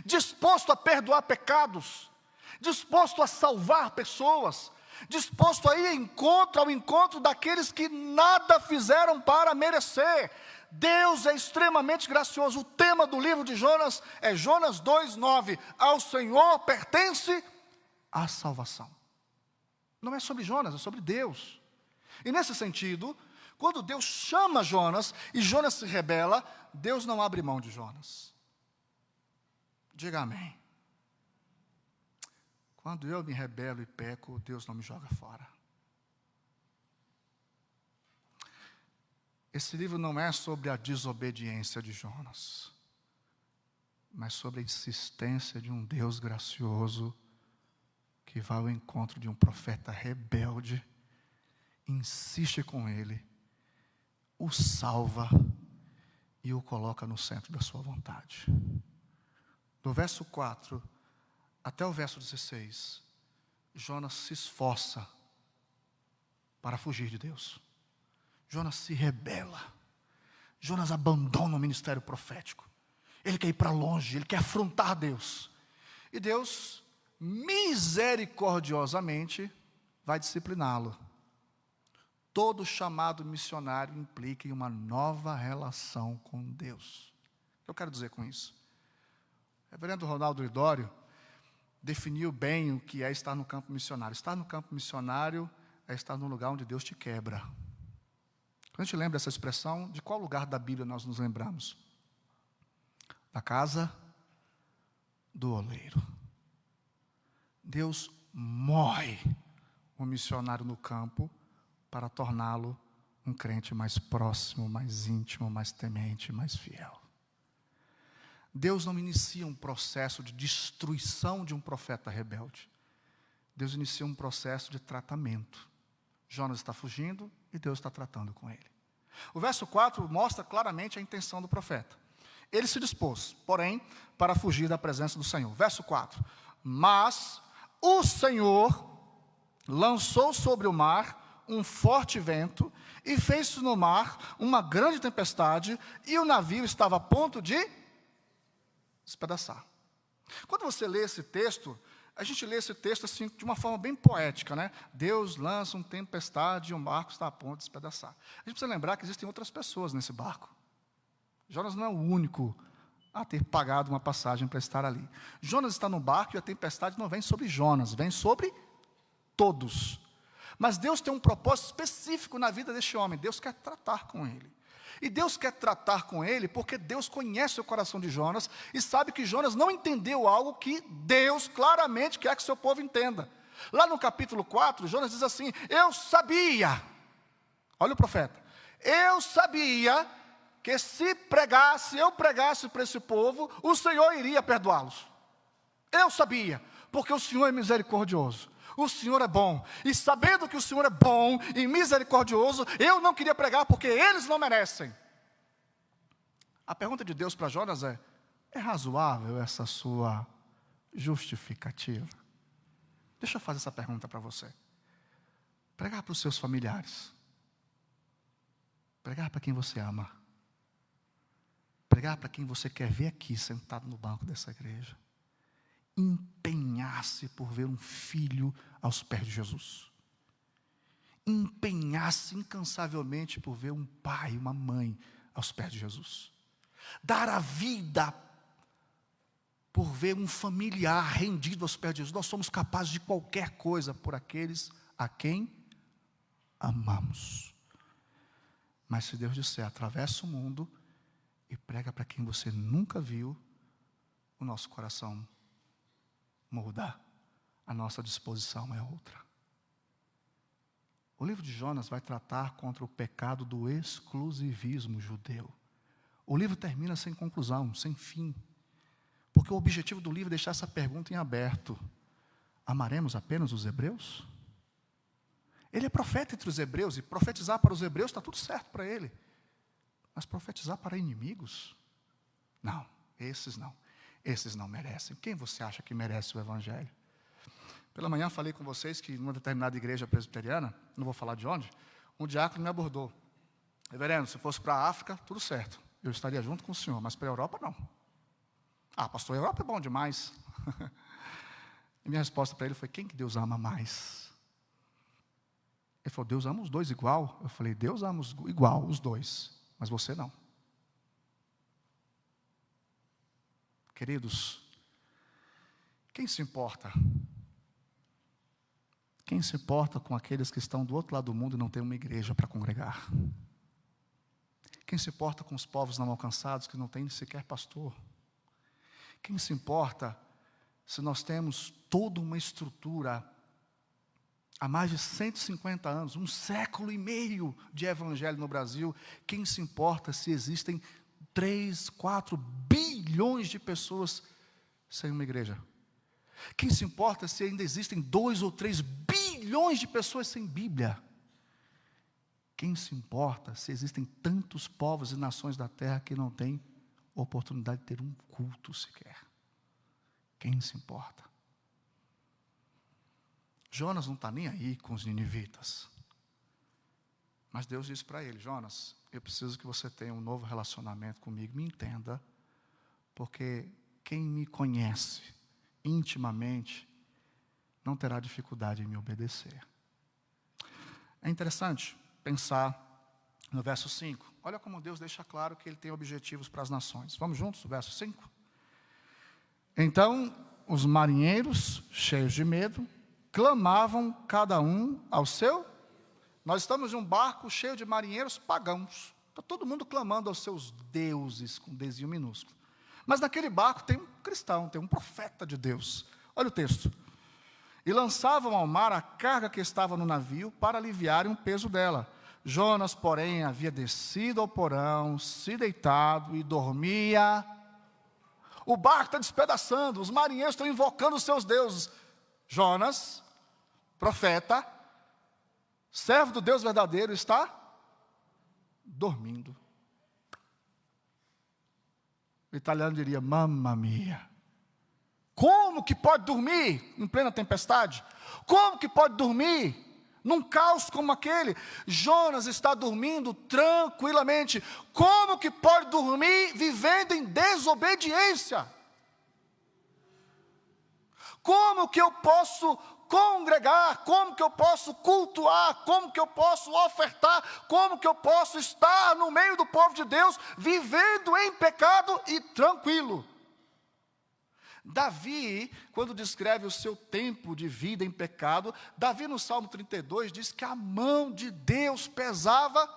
Speaker 8: Disposto a perdoar pecados, disposto a salvar pessoas, disposto a ir ao encontro daqueles que nada fizeram para merecer. Deus é extremamente gracioso. O tema do livro de Jonas é Jonas 2:9. Ao Senhor pertence a salvação. Não é sobre Jonas, é sobre Deus. E nesse sentido, quando Deus chama Jonas e Jonas se rebela, Deus não abre mão de Jonas. Diga amém. Quando eu me rebelo e peco, Deus não me joga fora. Esse livro não é sobre a desobediência de Jonas, mas sobre a insistência de um Deus gracioso que vai ao encontro de um profeta rebelde, insiste com ele, o salva e o coloca no centro da sua vontade. Do verso 4 até o verso 16, Jonas se esforça para fugir de Deus. Jonas se rebela. Jonas abandona o ministério profético. Ele quer ir para longe, ele quer afrontar Deus. E Deus, misericordiosamente, vai discipliná-lo. Todo chamado missionário implica em uma nova relação com Deus. O que eu quero dizer com isso? O reverendo Ronaldo Lidório definiu bem o que é estar no campo missionário. Estar no campo missionário é estar no lugar onde Deus te quebra. Quando a gente lembra dessa expressão, de qual lugar da Bíblia nós nos lembramos? Da casa do oleiro. Deus moe o missionário no campo para torná-lo um crente mais próximo, mais íntimo, mais temente, mais fiel. Deus não inicia um processo de destruição de um profeta rebelde. Deus inicia um processo de tratamento. Jonas está fugindo e Deus está tratando com ele. O verso 4 mostra claramente a intenção do profeta. Ele se dispôs, porém, para fugir da presença do Senhor. Verso 4. Mas o Senhor lançou sobre o mar um forte vento e fez no mar uma grande tempestade e o navio estava a ponto de despedaçar. Quando você lê esse texto, a gente lê esse texto assim, de uma forma bem poética, né? Deus lança uma tempestade e o barco está a ponto de despedaçar. A gente precisa lembrar que existem outras pessoas nesse barco. Jonas não é o único a ter pagado uma passagem para estar ali. Jonas está no barco e a tempestade não vem sobre Jonas, vem sobre todos. Mas Deus tem um propósito específico na vida deste homem. Deus quer tratar com ele. E Deus quer tratar com ele porque Deus conhece o coração de Jonas e sabe que Jonas não entendeu algo que Deus claramente quer que seu povo entenda. Lá no capítulo 4, Jonas diz assim: eu sabia, olha o profeta, eu sabia que se eu pregasse para esse povo, o Senhor iria perdoá-los. Eu sabia, porque o Senhor é misericordioso. O Senhor é bom, e sabendo que o Senhor é bom e misericordioso, eu não queria pregar porque eles não merecem. A pergunta de Deus para Jonas é razoável essa sua justificativa? Deixa eu fazer essa pergunta para você. Pregar para os seus familiares, pregar para quem você ama, pregar para quem você quer ver aqui sentado no banco dessa igreja, empenhar-se por ver um filho aos pés de Jesus, empenhar-se incansavelmente por ver um pai, uma mãe aos pés de Jesus, dar a vida por ver um familiar rendido aos pés de Jesus. Nós somos capazes de qualquer coisa por aqueles a quem amamos. Mas se Deus disser, atravessa o mundo e prega para quem você nunca viu, o nosso coração muda, a nossa disposição é outra. O livro de Jonas vai tratar contra o pecado do exclusivismo judeu. O livro termina sem conclusão, sem fim, porque o objetivo do livro é deixar essa pergunta em aberto: amaremos apenas os hebreus? Ele é profeta entre os hebreus, e profetizar para os hebreus está tudo certo para ele, mas profetizar para inimigos? Não, esses não. Esses não merecem. Quem você acha que merece o Evangelho? Pela manhã falei com vocês que numa determinada igreja presbiteriana, não vou falar de onde, um diácono me abordou. Reverendo, se fosse para a África, tudo certo, eu estaria junto com o senhor, mas para a Europa não. Ah, pastor, a Europa é bom demais. E minha resposta para ele foi: quem que Deus ama mais? Ele falou: Deus ama os dois igual. Eu falei: Deus ama igual os dois, mas você não. Queridos, quem se importa? Quem se importa com aqueles que estão do outro lado do mundo e não tem uma igreja para congregar? Quem se importa com os povos não alcançados que não têm sequer pastor? Quem se importa se nós temos toda uma estrutura há mais de 150 anos, 1,5 séculos de evangelho no Brasil? Quem se importa se existem 3, 4 bilhões de pessoas sem uma igreja? Quem se importa se ainda existem 2 ou 3 bilhões de pessoas sem Bíblia? Quem se importa se existem tantos povos e nações da terra que não têm oportunidade de ter um culto sequer? Quem se importa? Jonas não está nem aí com os ninivitas. Mas Deus disse para ele: Jonas, eu preciso que você tenha um novo relacionamento comigo, me entenda, porque quem me conhece intimamente não terá dificuldade em me obedecer. É interessante pensar no verso 5. Olha como Deus deixa claro que Ele tem objetivos para as nações. Vamos juntos, o verso 5? Então, os marinheiros, cheios de medo, clamavam cada um ao seu. Nós estamos em um barco cheio de marinheiros pagãos. Está todo mundo clamando aos seus deuses, com desinho minúsculo. Mas naquele barco tem um cristão, tem um profeta de Deus. Olha o texto. E lançavam ao mar a carga que estava no navio para aliviarem o peso dela. Jonas, porém, havia descido ao porão, se deitado e dormia. O barco está despedaçando, os marinheiros estão invocando os seus deuses. Jonas, profeta, servo do Deus verdadeiro, está dormindo. O italiano diria: mamma mia. Como que pode dormir em plena tempestade? Como que pode dormir num caos como aquele? Jonas está dormindo tranquilamente. Como que pode dormir vivendo em desobediência? Como que eu posso congregar? Como que eu posso cultuar? Como que eu posso ofertar? Como que eu posso estar no meio do povo de Deus, vivendo em pecado e tranquilo? Davi, quando descreve o seu tempo de vida em pecado, Davi no Salmo 32 diz que a mão de Deus pesava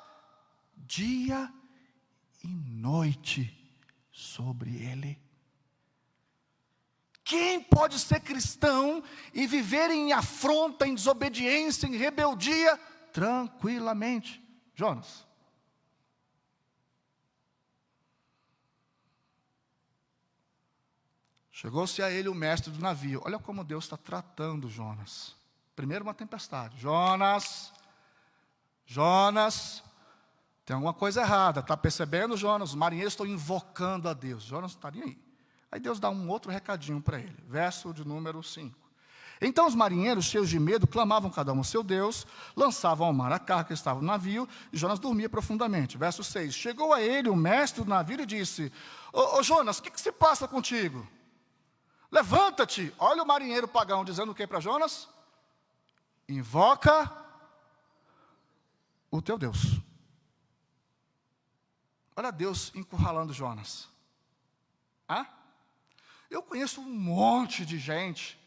Speaker 8: dia e noite sobre ele. Quem pode ser cristão e viver em afronta, em desobediência, em rebeldia, tranquilamente? Jonas. Chegou-se a ele o mestre do navio. Olha como Deus está tratando Jonas. Primeiro uma tempestade. Jonas, tem alguma coisa errada. Está percebendo, Jonas? Os marinheiros estão invocando a Deus. Jonas não está nem aí. Aí Deus dá um outro recadinho para ele. Verso de número 5. Então os marinheiros, cheios de medo, clamavam cada um ao seu Deus, lançavam ao mar a carga que estava no navio, e Jonas dormia profundamente. Verso 6. Chegou a ele o mestre do navio e disse: Ô Jonas, o que se passa contigo? Levanta-te. Olha o marinheiro pagão dizendo o que para Jonas? Invoca o teu Deus. Olha Deus encurralando Jonas. Eu conheço um monte de gente,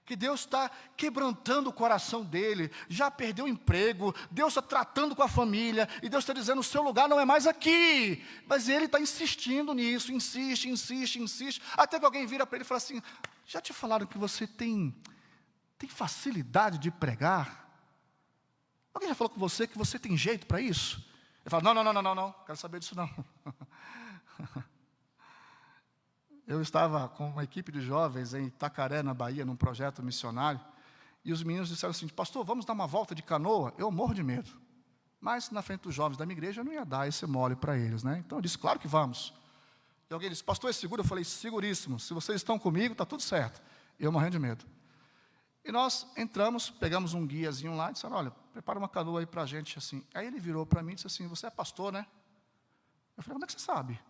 Speaker 8: que Deus está quebrantando o coração dele, já perdeu o emprego, Deus está tratando com a família, e Deus está dizendo: o seu lugar não é mais aqui, mas ele está insistindo nisso, insiste, até que alguém vira para ele e fala assim: já te falaram que você tem facilidade de pregar? Alguém já falou com você que você tem jeito para isso? Ele fala: não, quero saber disso não. Eu estava com uma equipe de jovens em Itacaré, na Bahia, num projeto missionário, e os meninos disseram assim: pastor, vamos dar uma volta de canoa? Eu morro de medo. Mas na frente dos jovens da minha igreja eu não ia dar esse mole para eles, né? Então eu disse: claro que vamos. E alguém disse: pastor, é seguro? Eu falei: seguríssimo, se vocês estão comigo, está tudo certo. Eu morrendo de medo. E nós entramos, pegamos um guiazinho lá e disseram: olha, prepara uma canoa aí para a gente, assim. Aí ele virou para mim e disse assim: você é pastor, né? Eu falei: como é que você sabe?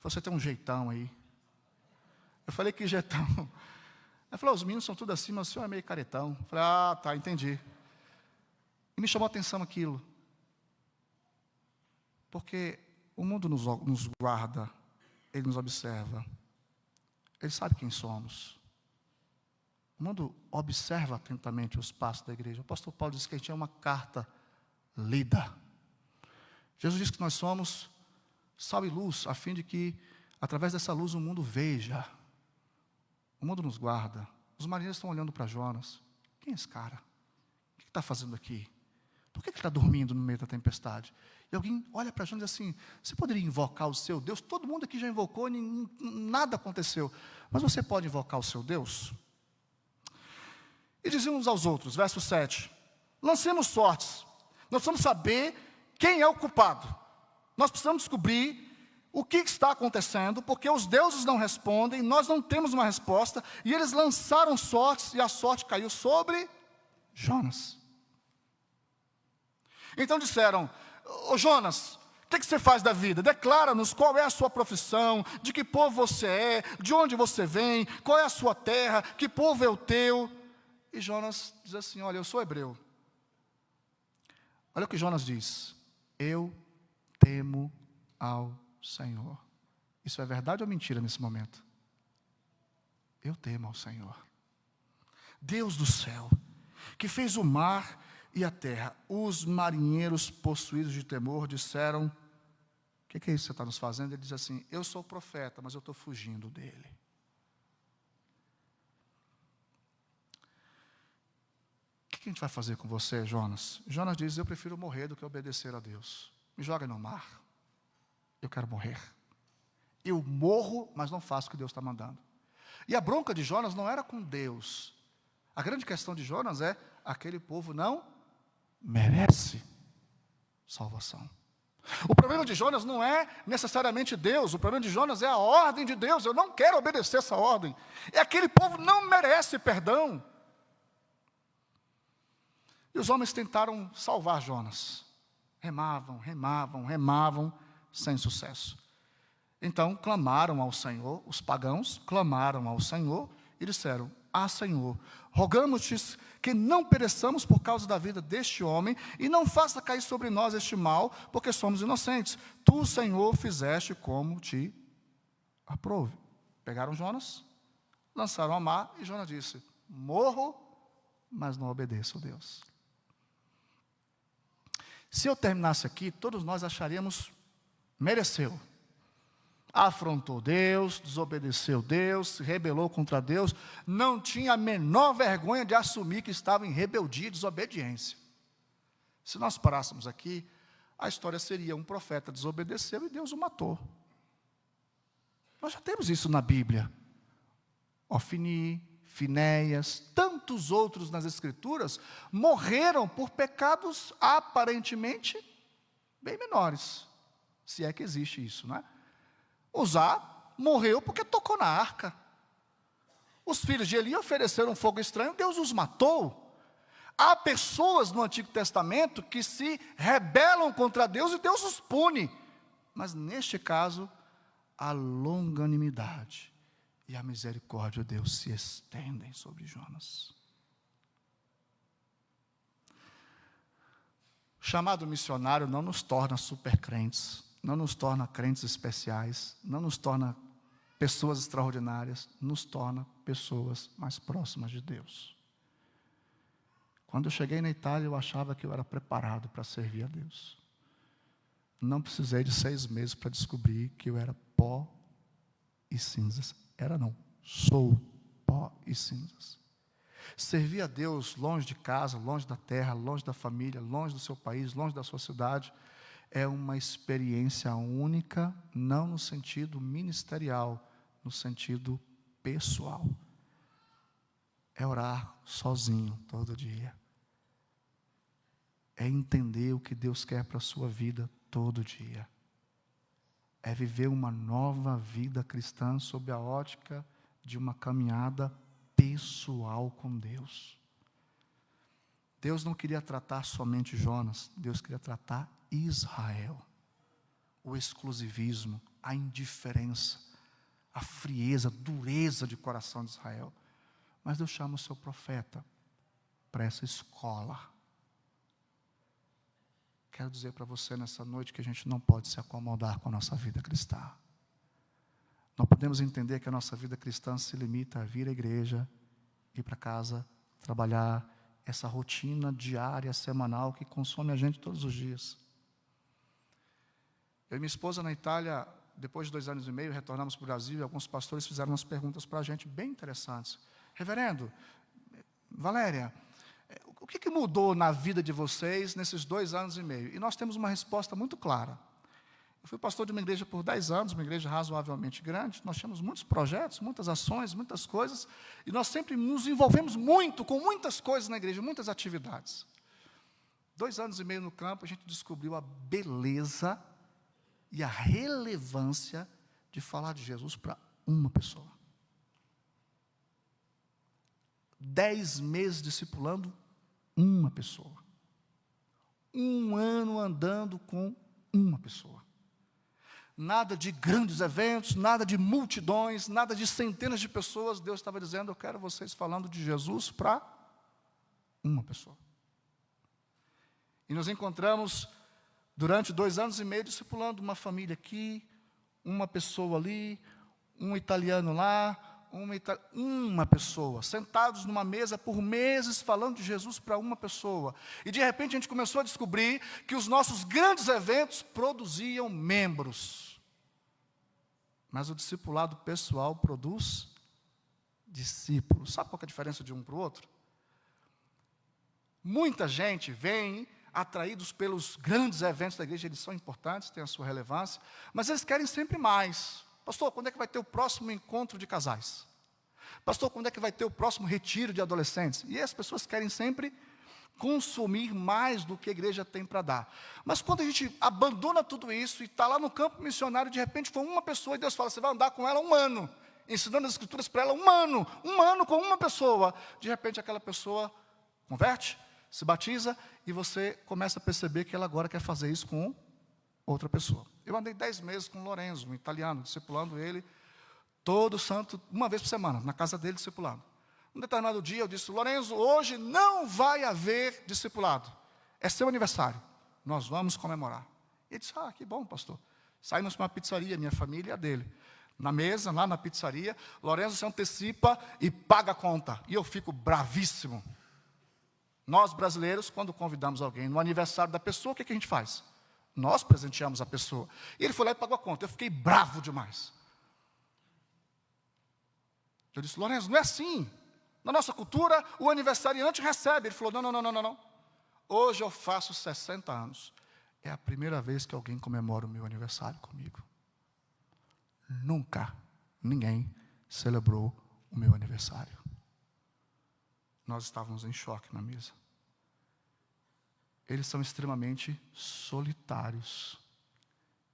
Speaker 8: Você tem um jeitão aí. Eu falei: que jeitão? Ele falou: os meninos são tudo assim, mas o senhor é meio caretão. Eu falei: tá, entendi. E me chamou a atenção aquilo. Porque o mundo nos guarda, ele nos observa, ele sabe quem somos. O mundo observa atentamente os passos da igreja. O apóstolo Paulo disse que a gente é uma carta lida. Jesus disse que nós somos sal e luz, a fim de que, através dessa luz, o mundo veja. O mundo nos guarda. Os marinheiros estão olhando para Jonas. Quem é esse cara? O que está fazendo aqui? Por que está dormindo no meio da tempestade? E alguém olha para Jonas e diz assim, você poderia invocar o seu Deus? Todo mundo aqui já invocou, nada aconteceu. Mas você pode invocar o seu Deus? E diziam uns aos outros, verso 7, lancemos sortes. Nós precisamos saber quem é o culpado. Nós precisamos descobrir o que está acontecendo, porque os deuses não respondem, nós não temos uma resposta, e eles lançaram sortes, e a sorte caiu sobre Jonas. Então disseram, ô Jonas, o que você faz da vida? Declara-nos qual é a sua profissão, de que povo você é, de onde você vem, qual é a sua terra, que povo é o teu. E Jonas diz assim, olha, eu sou hebreu. Olha o que Jonas diz, eu temo ao Senhor. Isso é verdade ou mentira nesse momento? Eu temo ao Senhor. Deus do céu, que fez o mar e a terra. Os marinheiros possuídos de temor disseram, o que é isso que você está nos fazendo? Ele diz assim, eu sou profeta, mas eu estou fugindo dele. O que a gente vai fazer com você, Jonas? Jonas diz, eu prefiro morrer do que obedecer a Deus. Me joga no mar. Eu quero morrer. Eu morro, mas não faço o que Deus está mandando. E a bronca de Jonas não era com Deus. A grande questão de Jonas é, aquele povo não merece salvação. O problema de Jonas não é necessariamente Deus, o problema de Jonas é a ordem de Deus. Eu não quero obedecer essa ordem. E aquele povo não merece perdão. E os homens tentaram salvar Jonas. Remavam, sem sucesso. Então clamaram ao Senhor, os pagãos clamaram ao Senhor e disseram, Senhor, rogamos-te que não pereçamos por causa da vida deste homem e não faça cair sobre nós este mal, porque somos inocentes. Tu, Senhor, fizeste como te aprouve. Pegaram Jonas, lançaram ao mar e Jonas disse, morro, mas não obedeço a Deus. Se eu terminasse aqui, todos nós acharíamos, mereceu. Afrontou Deus, desobedeceu Deus, se rebelou contra Deus, não tinha a menor vergonha de assumir que estava em rebeldia e desobediência. Se nós parássemos aqui, a história seria um profeta desobedeceu e Deus o matou. Nós já temos isso na Bíblia. Ofni, Finéias, tantos outros nas Escrituras, morreram por pecados aparentemente bem menores. Se é que existe isso, não é? Uzá morreu porque tocou na arca. Os filhos de Eli ofereceram fogo estranho, Deus os matou. Há pessoas no Antigo Testamento que se rebelam contra Deus e Deus os pune. Mas neste caso, a longanimidade e a misericórdia de Deus se estendem sobre Jonas. O chamado missionário não nos torna supercrentes, não nos torna crentes especiais, não nos torna pessoas extraordinárias, nos torna pessoas mais próximas de Deus. Quando eu cheguei na Itália, eu achava que eu era preparado para servir a Deus. Não precisei de 6 meses para descobrir que eu era pó e cinzas. Sou pó e cinzas. Servir a Deus longe de casa, longe da terra, longe da família, longe do seu país, longe da sua cidade, é uma experiência única, não no sentido ministerial, no sentido pessoal. É orar sozinho todo dia. É entender o que Deus quer para a sua vida todo dia. É viver uma nova vida cristã sob a ótica de uma caminhada pessoal com Deus. Deus não queria tratar somente Jonas, Deus queria tratar Israel. O exclusivismo, a indiferença, a frieza, a dureza de coração de Israel. Mas Deus chama o seu profeta para essa escola. Quero dizer para você nessa noite que a gente não pode se acomodar com a nossa vida cristã. Não podemos entender que a nossa vida cristã se limita a vir à igreja, ir para casa, trabalhar, essa rotina diária, semanal, que consome a gente todos os dias. Eu e minha esposa na Itália, depois de 2 anos e meio, retornamos para o Brasil e alguns pastores fizeram umas perguntas para a gente bem interessantes. Reverendo, Valéria, O que mudou na vida de vocês nesses 2 anos e meio? E nós temos uma resposta muito clara. Eu fui pastor de uma igreja por 10 anos, uma igreja razoavelmente grande. Nós tínhamos muitos projetos, muitas ações, muitas coisas. E nós sempre nos envolvemos muito com muitas coisas na igreja, muitas atividades. 2 anos e meio no campo, a gente descobriu a beleza e a relevância de falar de Jesus para uma pessoa. 10 meses discipulando uma pessoa. 1 ano andando com uma pessoa. Nada de grandes eventos, nada de multidões, nada de centenas de pessoas. Deus estava dizendo, eu quero vocês falando de Jesus para uma pessoa. E nos encontramos durante 2 anos e meio discipulando uma família aqui, uma pessoa ali, um italiano lá, uma pessoa, sentados numa mesa por meses falando de Jesus para uma pessoa. E de repente a gente começou a descobrir que os nossos grandes eventos produziam membros. Mas o discipulado pessoal produz discípulos. Sabe qual é a diferença de um para o outro? Muita gente vem atraídos pelos grandes eventos da igreja, eles são importantes, têm a sua relevância, mas eles querem sempre mais. Pastor, quando é que vai ter o próximo encontro de casais? Pastor, quando é que vai ter o próximo retiro de adolescentes? E as pessoas querem sempre consumir mais do que a igreja tem para dar. Mas quando a gente abandona tudo isso e está lá no campo missionário, de repente foi uma pessoa e Deus fala, você vai andar com ela 1 ano, ensinando as escrituras para ela 1 ano com uma pessoa. De repente aquela pessoa converte, se batiza e você começa a perceber que ela agora quer fazer isso com outra pessoa. Eu andei 10 meses com o Lorenzo, um italiano, discipulando ele, todo santo, 1 vez por semana, na casa dele discipulando. Um determinado dia eu disse, Lorenzo, hoje não vai haver discipulado, é seu aniversário, nós vamos comemorar. Ele disse, que bom, pastor. Saímos para uma pizzaria, minha família e a dele. Na mesa, lá na pizzaria, Lorenzo se antecipa e paga a conta. E eu fico bravíssimo. Nós, brasileiros, quando convidamos alguém no aniversário da pessoa, o que a gente faz? Nós presenteamos a pessoa. E ele foi lá e pagou a conta. Eu fiquei bravo demais. Eu disse, Lorenzo, não é assim. Na nossa cultura, o aniversariante recebe. Ele falou, não. Hoje eu faço 60 anos. É a primeira vez que alguém comemora o meu aniversário comigo. Nunca ninguém celebrou o meu aniversário. Nós estávamos em choque na mesa. Eles são extremamente solitários.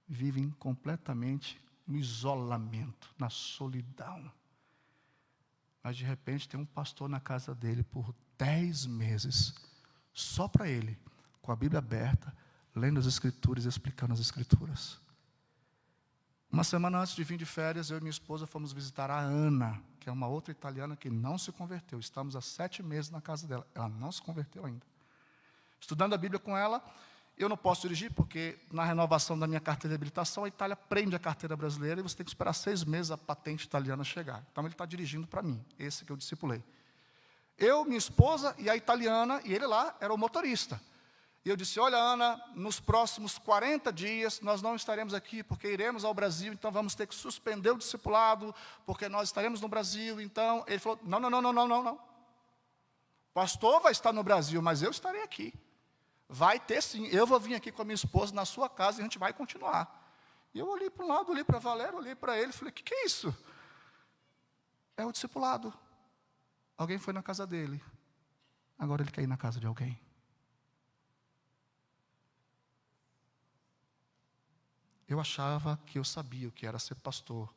Speaker 8: Vivem completamente no isolamento, na solidão. Mas de repente tem um pastor na casa dele por 10 meses, só para ele, com a Bíblia aberta, lendo as Escrituras e explicando as Escrituras. Uma semana antes de vir de férias, eu e minha esposa fomos visitar a Ana, que é uma outra italiana que não se converteu. Estamos há 7 meses na casa dela. Ela não se converteu ainda. Estudando a Bíblia com ela, eu não posso dirigir, porque na renovação da minha carteira de habilitação, a Itália prende a carteira brasileira e você tem que esperar 6 meses a patente italiana chegar. Então ele está dirigindo para mim, esse que eu discipulei. Eu, minha esposa e a italiana, e ele lá era o motorista. E eu disse, olha Ana, nos próximos 40 dias nós não estaremos aqui, porque iremos ao Brasil, então vamos ter que suspender o discipulado, porque nós estaremos no Brasil, então... Ele falou, não. O pastor vai estar no Brasil, mas eu estarei aqui. Vai ter sim, eu vou vir aqui com a minha esposa na sua casa e a gente vai continuar. E eu olhei para um lado, olhei para a Valéria, olhei para ele, falei, o que é isso? É o discipulado. Alguém foi na casa dele, agora ele quer ir na casa de alguém. Eu achava que eu sabia o que era ser pastor,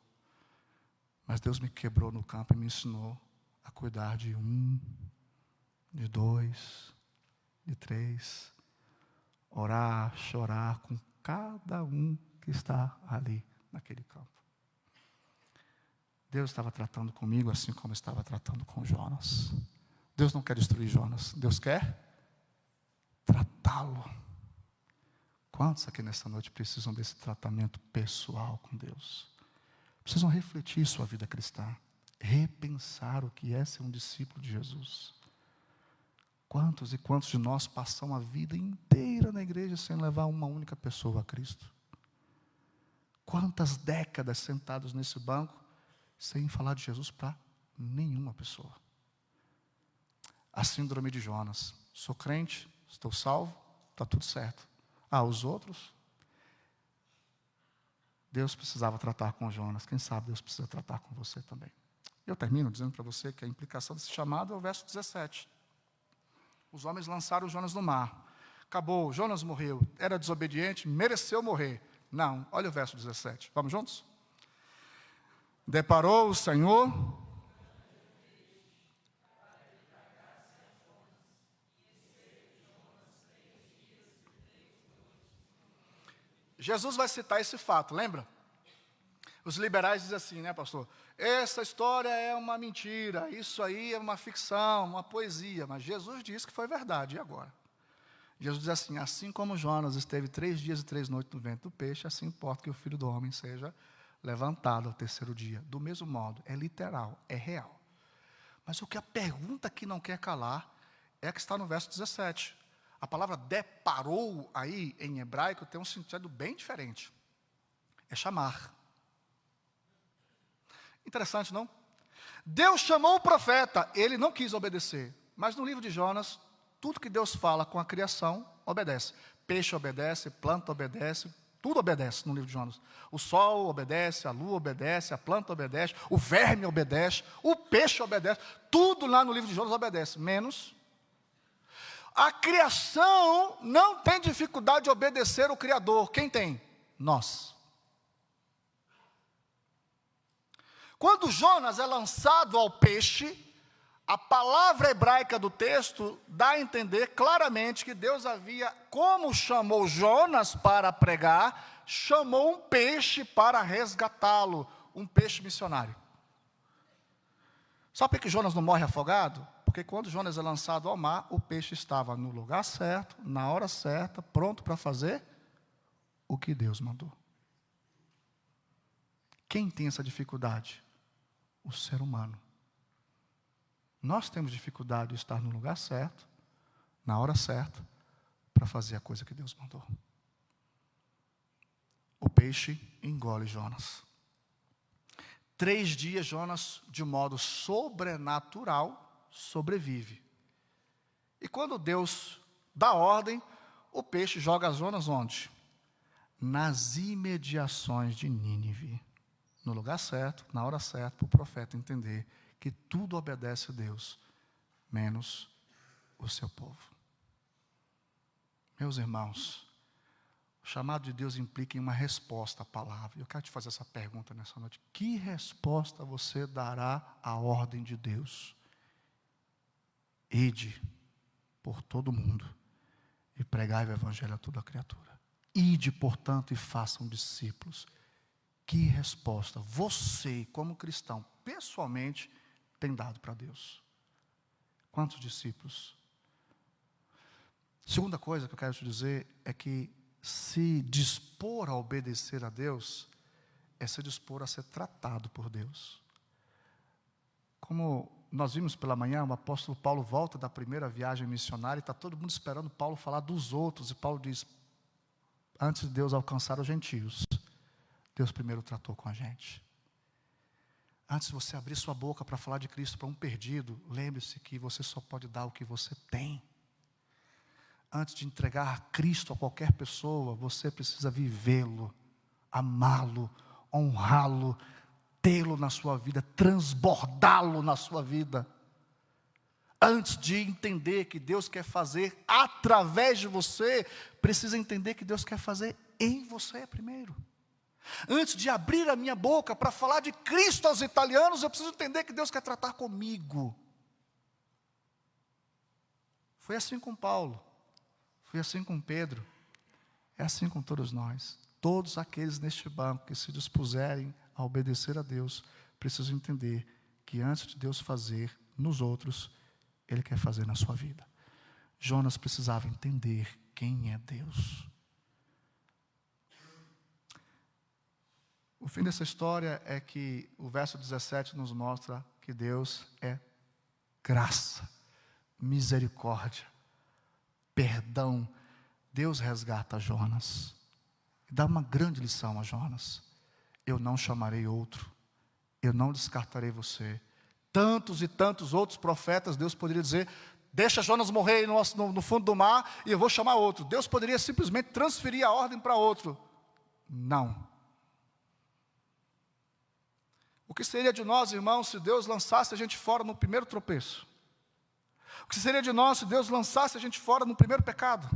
Speaker 8: mas Deus me quebrou no campo e me ensinou a cuidar de 1, de 2, de 3, orar, chorar com cada um que está ali naquele campo. Deus estava tratando comigo assim como estava tratando com Jonas. Deus não quer destruir Jonas, Deus quer tratá-lo. Quantos aqui nessa noite precisam desse tratamento pessoal com Deus? Precisam refletir sua vida cristã, repensar o que é ser um discípulo de Jesus. Quantos e quantos de nós passam a vida inteira na igreja sem levar uma única pessoa a Cristo? Quantas décadas sentados nesse banco sem falar de Jesus para nenhuma pessoa? A síndrome de Jonas. Sou crente, estou salvo, está tudo certo. Os outros? Deus precisava tratar com Jonas. Quem sabe Deus precisa tratar com você também. Eu termino dizendo para você que a implicação desse chamado é o verso 17. Os homens lançaram Jonas no mar. Acabou, Jonas morreu. Era desobediente, mereceu morrer. Não, olha o verso 17. Vamos juntos? Deparou o Senhor. Jesus vai citar esse fato, lembra? Os liberais dizem assim, né, pastor? Essa história é uma mentira, isso aí é uma ficção, uma poesia. Mas Jesus disse que foi verdade, e agora? Jesus diz assim, assim como Jonas esteve 3 dias e 3 noites no ventre do peixe, assim importa que o Filho do Homem seja levantado ao terceiro dia. Do mesmo modo, é literal, é real. Mas o que a pergunta que não quer calar é a que está no verso 17. A palavra deparou aí, em hebraico, tem um sentido bem diferente. É chamar. Interessante, não? Deus chamou o profeta, ele não quis obedecer. Mas no livro de Jonas, tudo que Deus fala com a criação, obedece. Peixe obedece, planta obedece, tudo obedece no livro de Jonas. O sol obedece, a lua obedece, a planta obedece, o verme obedece, o peixe obedece. Tudo lá no livro de Jonas obedece, menos a criação não tem dificuldade de obedecer o Criador. Quem tem? Nós. Quando Jonas é lançado ao peixe, a palavra hebraica do texto dá a entender claramente que Deus havia, como chamou Jonas para pregar, chamou um peixe para resgatá-lo, um peixe missionário. Sabe por que Jonas não morre afogado? Porque quando Jonas é lançado ao mar, o peixe estava no lugar certo, na hora certa, pronto para fazer o que Deus mandou. Quem tem essa dificuldade? O ser humano. Nós temos dificuldade de estar no lugar certo, na hora certa, para fazer a coisa que Deus mandou. O peixe engole Jonas. 3 dias Jonas, de modo sobrenatural, sobrevive. E quando Deus dá ordem, o peixe joga Jonas onde? Nas imediações de Nínive. No lugar certo, na hora certa, para o profeta entender que tudo obedece a Deus, menos o seu povo. Meus irmãos, o chamado de Deus implica em uma resposta à palavra. Eu quero te fazer essa pergunta nessa noite. Que resposta você dará à ordem de Deus? Ide por todo o mundo e pregai o evangelho a toda criatura. Ide, portanto, e façam discípulos. Que resposta você, como cristão, pessoalmente, tem dado para Deus? Quantos discípulos? Segunda coisa que eu quero te dizer é que se dispor a obedecer a Deus é se dispor a ser tratado por Deus. Como nós vimos pela manhã, o apóstolo Paulo volta da primeira viagem missionária e está todo mundo esperando Paulo falar dos outros. E Paulo diz, antes de Deus alcançar os gentios, Deus primeiro tratou com a gente. Antes de você abrir sua boca para falar de Cristo para um perdido, lembre-se que você só pode dar o que você tem. Antes de entregar Cristo a qualquer pessoa, você precisa vivê-lo, amá-lo, honrá-lo, tê-lo na sua vida, transbordá-lo na sua vida. Antes de entender que Deus quer fazer através de você, precisa entender que Deus quer fazer em você primeiro. Antes de abrir a minha boca para falar de Cristo aos italianos, eu preciso entender que Deus quer tratar comigo. Foi assim com Paulo, foi assim com Pedro, é assim com todos nós. Todos aqueles neste banco que se dispuserem a obedecer a Deus, precisam entender que antes de Deus fazer nos outros, Ele quer fazer na sua vida. Jonas precisava entender quem é Deus. O fim dessa história é que o verso 17 nos mostra que Deus é graça, misericórdia, perdão. Deus resgata Jonas. E dá uma grande lição a Jonas. Eu não chamarei outro. Eu não descartarei você. Tantos e tantos outros profetas, Deus poderia dizer: deixa Jonas morrer aí no fundo do mar e eu vou chamar outro. Deus poderia simplesmente transferir a ordem para outro. Não. O que seria de nós, irmãos, se Deus lançasse a gente fora no primeiro tropeço? O que seria de nós se Deus lançasse a gente fora no primeiro pecado?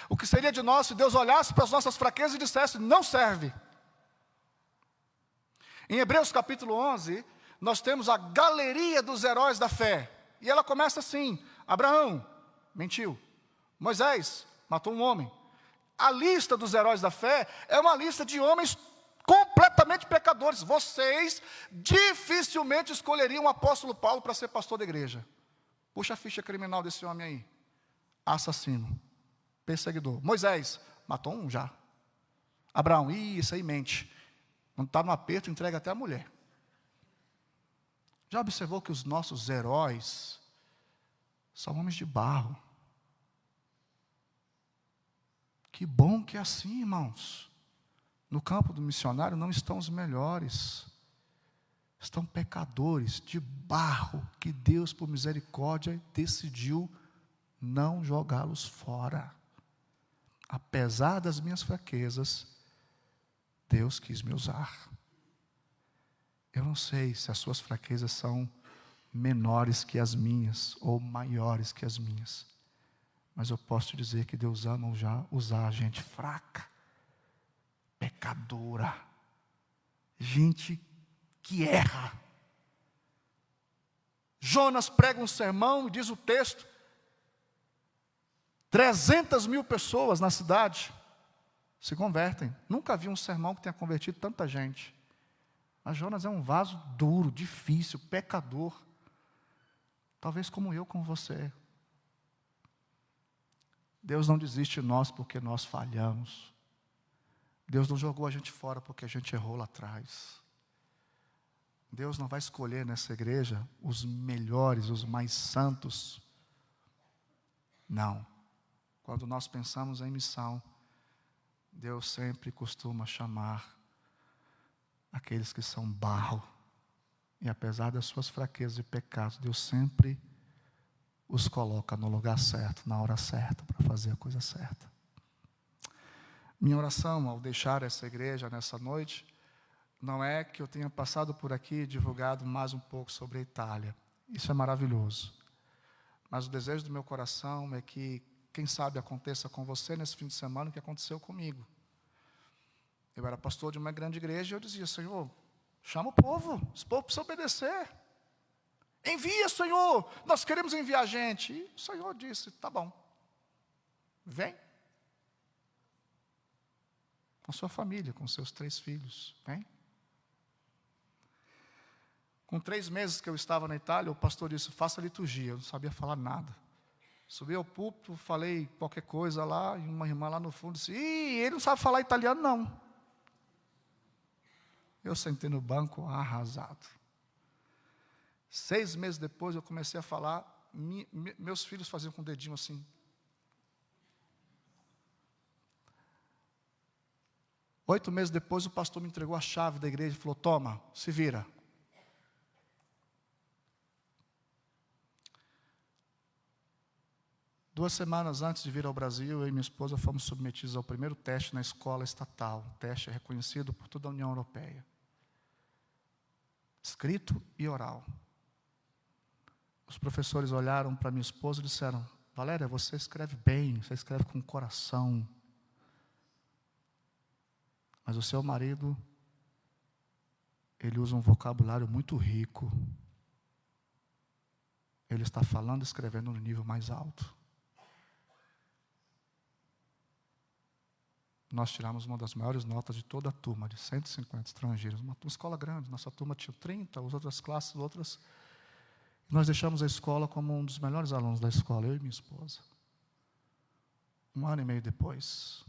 Speaker 8: O que seria de nós se Deus olhasse para as nossas fraquezas e dissesse: não serve? Em Hebreus capítulo 11, nós temos a galeria dos heróis da fé. E ela começa assim: Abraão mentiu, Moisés matou um homem. A lista dos heróis da fé é uma lista de homens completamente pecadores. Vocês dificilmente escolheriam o apóstolo Paulo para ser pastor da igreja. Puxa a ficha criminal desse homem aí: assassino, perseguidor. Moisés matou um já. Abraão, isso aí mente. Quando está no aperto, entrega até a mulher. Já observou que os nossos heróis são homens de barro? Que bom que é assim, irmãos. No campo do missionário não estão os melhores. Estão pecadores de barro que Deus, por misericórdia, decidiu não jogá-los fora. Apesar das minhas fraquezas, Deus quis me usar. Eu não sei se as suas fraquezas são menores que as minhas ou maiores que as minhas, mas eu posso te dizer que Deus ama usar a gente fraca, pecadora, gente que erra. Jonas prega um sermão e diz o texto: 300.000 pessoas na cidade se convertem. Nunca vi um sermão que tenha convertido tanta gente. Mas Jonas é um vaso duro, difícil, pecador. Talvez como eu, como você. Deus não desiste de nós porque nós falhamos. Deus não jogou a gente fora porque a gente errou lá atrás. Deus não vai escolher nessa igreja os melhores, os mais santos. Não. Quando nós pensamos em missão, Deus sempre costuma chamar aqueles que são barro. E apesar das suas fraquezas e pecados, Deus sempre os coloca no lugar certo, na hora certa, para fazer a coisa certa. Minha oração ao deixar essa igreja nessa noite, não é que eu tenha passado por aqui e divulgado mais um pouco sobre a Itália. Isso é maravilhoso. Mas o desejo do meu coração é que, quem sabe, aconteça com você nesse fim de semana o que aconteceu comigo. Eu era pastor de uma grande igreja e eu dizia: Senhor, chama o povo precisa obedecer. Envia, Senhor, nós queremos enviar gente. E o Senhor disse: tá bom, vem. Com sua família, com seus 3 filhos, vem. Com 3 meses que eu estava na Itália, o pastor disse: faça liturgia. Eu não sabia falar nada. Subi ao púlpito, falei qualquer coisa lá, e uma irmã lá no fundo disse: ele não sabe falar italiano não. Eu sentei no banco arrasado. 6 meses depois eu comecei a falar, meus filhos faziam com o dedinho assim. Oito meses depois o pastor me entregou a chave da igreja e falou: toma, se vira. Duas semanas antes de vir ao Brasil, eu e minha esposa fomos submetidos ao primeiro teste na escola estatal. O teste é reconhecido por toda a União Europeia. Escrito e oral. Os professores olharam para minha esposa e disseram: Valéria, você escreve bem, você escreve com coração. Mas o seu marido, ele usa um vocabulário muito rico. Ele está falando e escrevendo no nível mais alto. Nós tiramos uma das maiores notas de toda a turma, de 150 estrangeiros. Uma escola grande, nossa turma tinha 30, as outras classes, outras. Nós deixamos a escola como um dos melhores alunos da escola, eu e minha esposa. 1 ano e meio depois,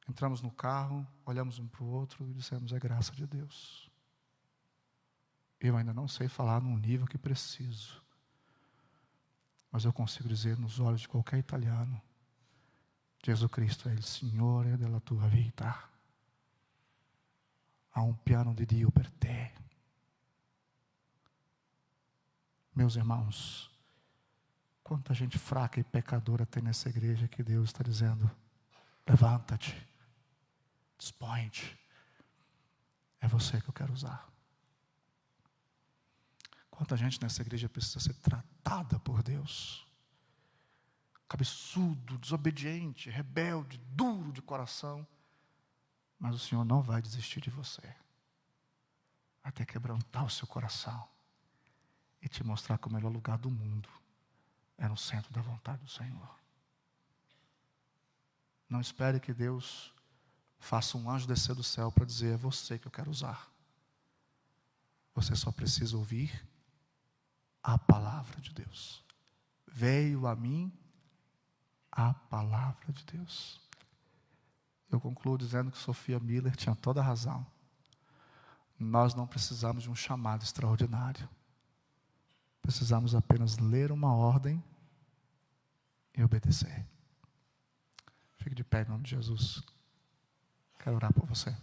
Speaker 8: entramos no carro, olhamos um para o outro e dissemos: é graça de Deus. Eu ainda não sei falar num nível que preciso, mas eu consigo dizer nos olhos de qualquer italiano: Jesus Cristo è il Signore della tua vita. Há um piano di Dio per te. Meus irmãos, quanta gente fraca e pecadora tem nessa igreja que Deus está dizendo: levanta-te, dispõe-te, é você que eu quero usar. Quanta gente nessa igreja precisa ser tratada por Deus. Cabeçudo, desobediente, rebelde, duro de coração. Mas o Senhor não vai desistir de você. Até quebrantar o seu coração e te mostrar que o melhor lugar do mundo é no centro da vontade do Senhor. Não espere que Deus faça um anjo descer do céu para dizer: é você que eu quero usar. Você só precisa ouvir a palavra de Deus. Veio a mim a palavra de Deus. Eu concluo dizendo que Sophia Miller tinha toda a razão. Nós não precisamos de um chamado extraordinário. Precisamos apenas ler uma ordem e obedecer. Fique de pé em nome de Jesus. Quero orar por você.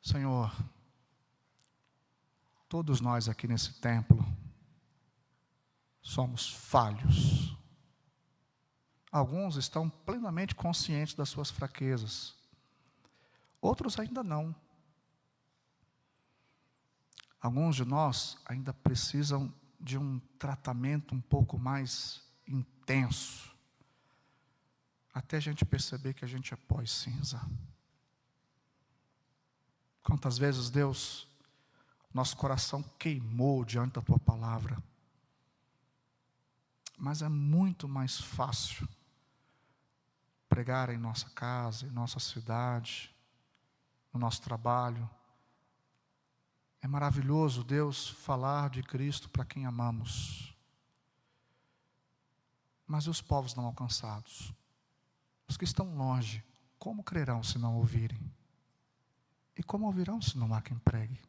Speaker 8: Senhor, todos nós aqui nesse templo somos falhos. Alguns estão plenamente conscientes das suas fraquezas. Outros ainda não. Alguns de nós ainda precisam de um tratamento um pouco mais intenso, até a gente perceber que a gente é pó e cinza. Quantas vezes, Deus, nosso coração queimou diante da Tua palavra. Mas é muito mais fácil pregar em nossa casa, em nossa cidade, no nosso trabalho. É maravilhoso, Deus, falar de Cristo para quem amamos. Mas e os povos não alcançados? Os que estão longe, como crerão se não ouvirem? E como ouvirão se não há quem pregue?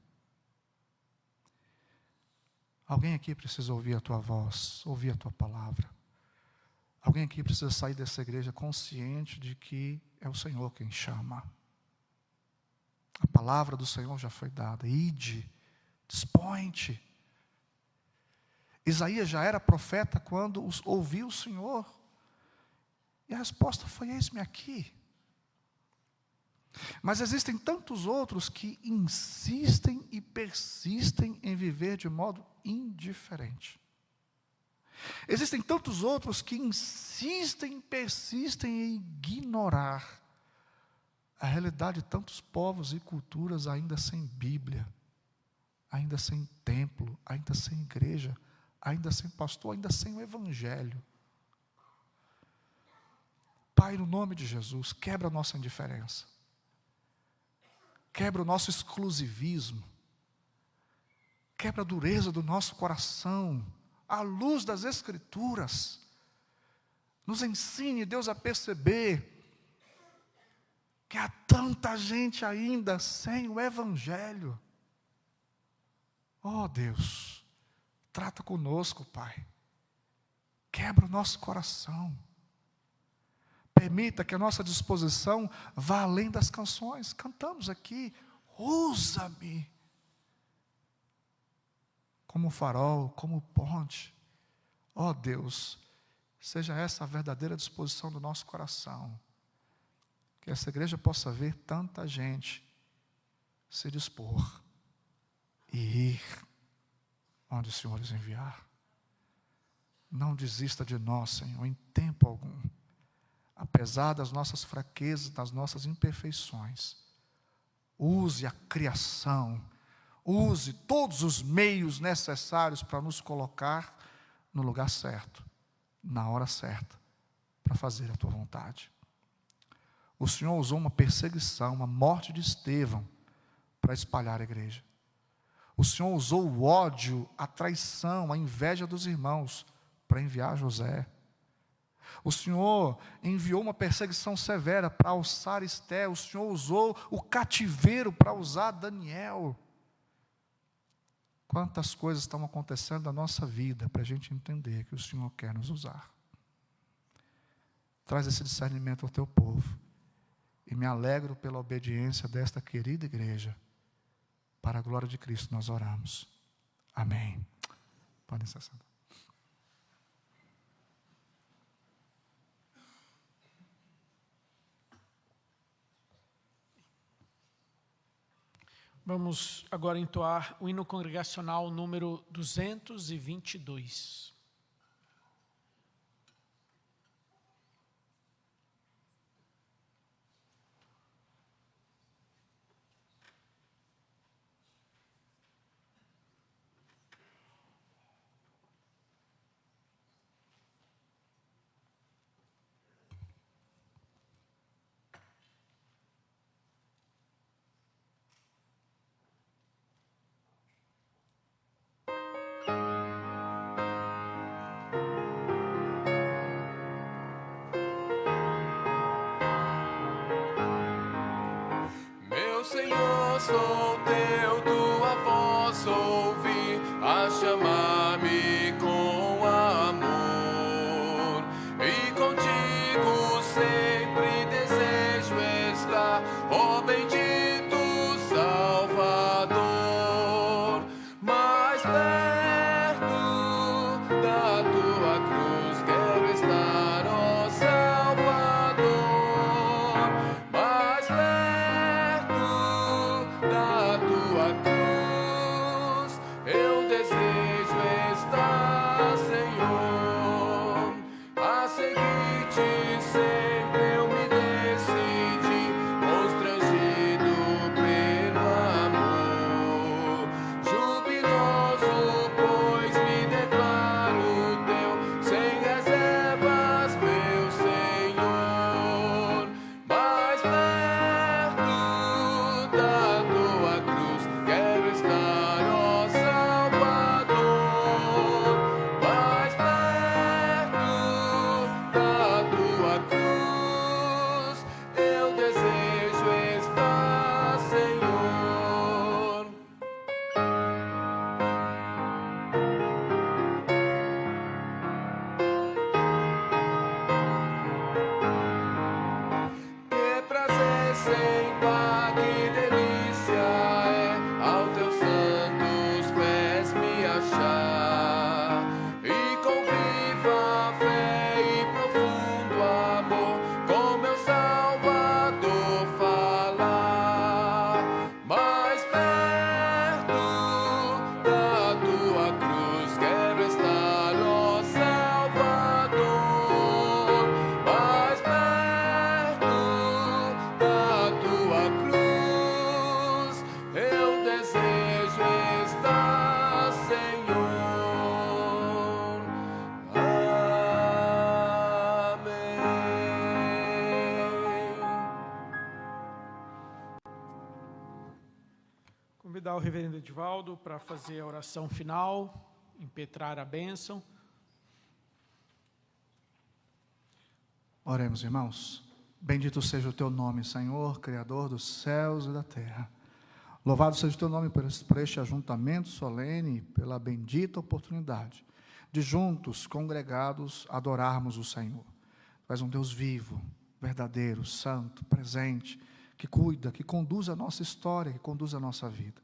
Speaker 8: Alguém aqui precisa ouvir a Tua voz, ouvir a Tua palavra. Alguém aqui precisa sair dessa igreja consciente de que é o Senhor quem chama. A palavra do Senhor já foi dada. Ide, dispõe-te. Isaías já era profeta quando ouviu o Senhor. E a resposta foi: eis-me aqui. Mas existem tantos outros que insistem e persistem em viver de modo indiferente. Existem tantos outros que insistem e persistem em ignorar a realidade de tantos povos e culturas ainda sem Bíblia, ainda sem templo, ainda sem igreja, ainda sem pastor, ainda sem o Evangelho. Pai, no nome de Jesus, quebra a nossa indiferença. Quebra o nosso exclusivismo. Quebra a dureza do nosso coração. À luz das Escrituras. Nos ensine, Deus, a perceber que há tanta gente ainda sem o Evangelho. Oh Deus, trata conosco, Pai. Quebra o nosso coração. Permita que a nossa disposição vá além das canções. Cantamos aqui: usa-me como farol, como ponte. Ó Deus, seja essa a verdadeira disposição do nosso coração. Que essa igreja possa ver tanta gente se dispor e ir onde o Senhor os enviar. Não desista de nós, Senhor, em tempo algum. Apesar das nossas fraquezas, das nossas imperfeições, use a criação, use todos os meios necessários para nos colocar no lugar certo, na hora certa, para fazer a Tua vontade. O Senhor usou uma perseguição, uma morte de Estevão, para espalhar a igreja. O Senhor usou o ódio, a traição, a inveja dos irmãos, para enviar José. O Senhor enviou uma perseguição severa para alçar Esté. O Senhor usou o cativeiro para usar Daniel. Quantas coisas estão acontecendo na nossa vida para a gente entender que o Senhor quer nos usar. Traz esse discernimento ao Teu povo. e me alegro pela obediência desta querida igreja. Para a glória de Cristo nós oramos. Amém. Podem se sentar.
Speaker 1: Vamos agora entoar o hino congregacional número 222.
Speaker 9: Meu Senhor, sou teu, tua voz ouvi a chamar-me com amor, e contigo sempre desejo estar, ó bendito Salvador. Mais perto da tua cruz quero estar, ó Salvador. Mais perto da tua cruz eu desejo estar, Senhor. A seguir-te sempre eu me decidi, constrangido pelo amor. Jubiloso, pois me declaro teu, sem reservas, meu Senhor. Mais perto da tua cruz quero estar, ó Salvador. Mais perto da tua cruz eu desejo estar, Senhor. Que prazer sem par, que delícia é ao teus santos pés me achar, e com viva fé e profundo amor com meu Salvador falar. Mais perto da tua cruz quero estar, ó Salvador. Mais perto da tua cruz eu desejo estar, Senhor. Amém.
Speaker 1: Convidar o reverendo Edivaldo para fazer a oração final, impetrar a bênção.
Speaker 8: Oremos, irmãos. Bendito seja o teu nome, Senhor, Criador dos céus e da terra. Louvado seja o teu nome por este ajuntamento solene, pela bendita oportunidade de juntos, congregados, adorarmos o Senhor. Tu és um Deus vivo, verdadeiro, santo, presente, que cuida, que conduz a nossa história, que conduz a nossa vida.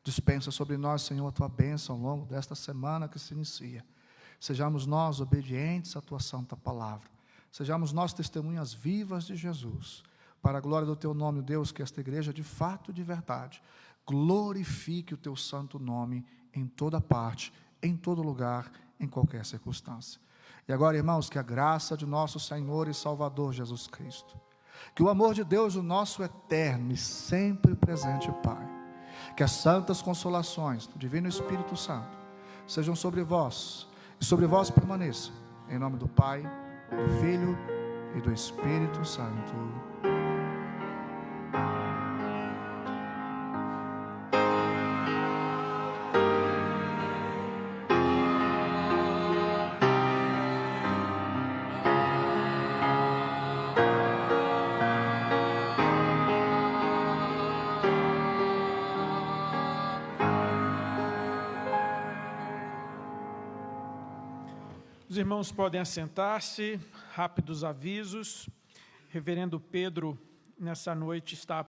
Speaker 8: Dispensa sobre nós, Senhor, a tua bênção ao longo desta semana que se inicia. Sejamos nós obedientes à tua santa palavra. Sejamos nós testemunhas vivas de Jesus. Para a glória do teu nome, Deus, que esta igreja de fato e de verdade glorifique o teu santo nome em toda parte, em todo lugar, em qualquer circunstância. E agora, irmãos, que a graça de nosso Senhor e Salvador Jesus Cristo, que o amor de Deus, o nosso eterno e sempre presente Pai, que as santas consolações do Divino Espírito Santo sejam sobre vós, e sobre vós permaneçam, em nome do Pai, do Filho e do Espírito Santo.
Speaker 1: Os irmãos podem assentar-se. Rápidos avisos. Reverendo Pedro nessa noite está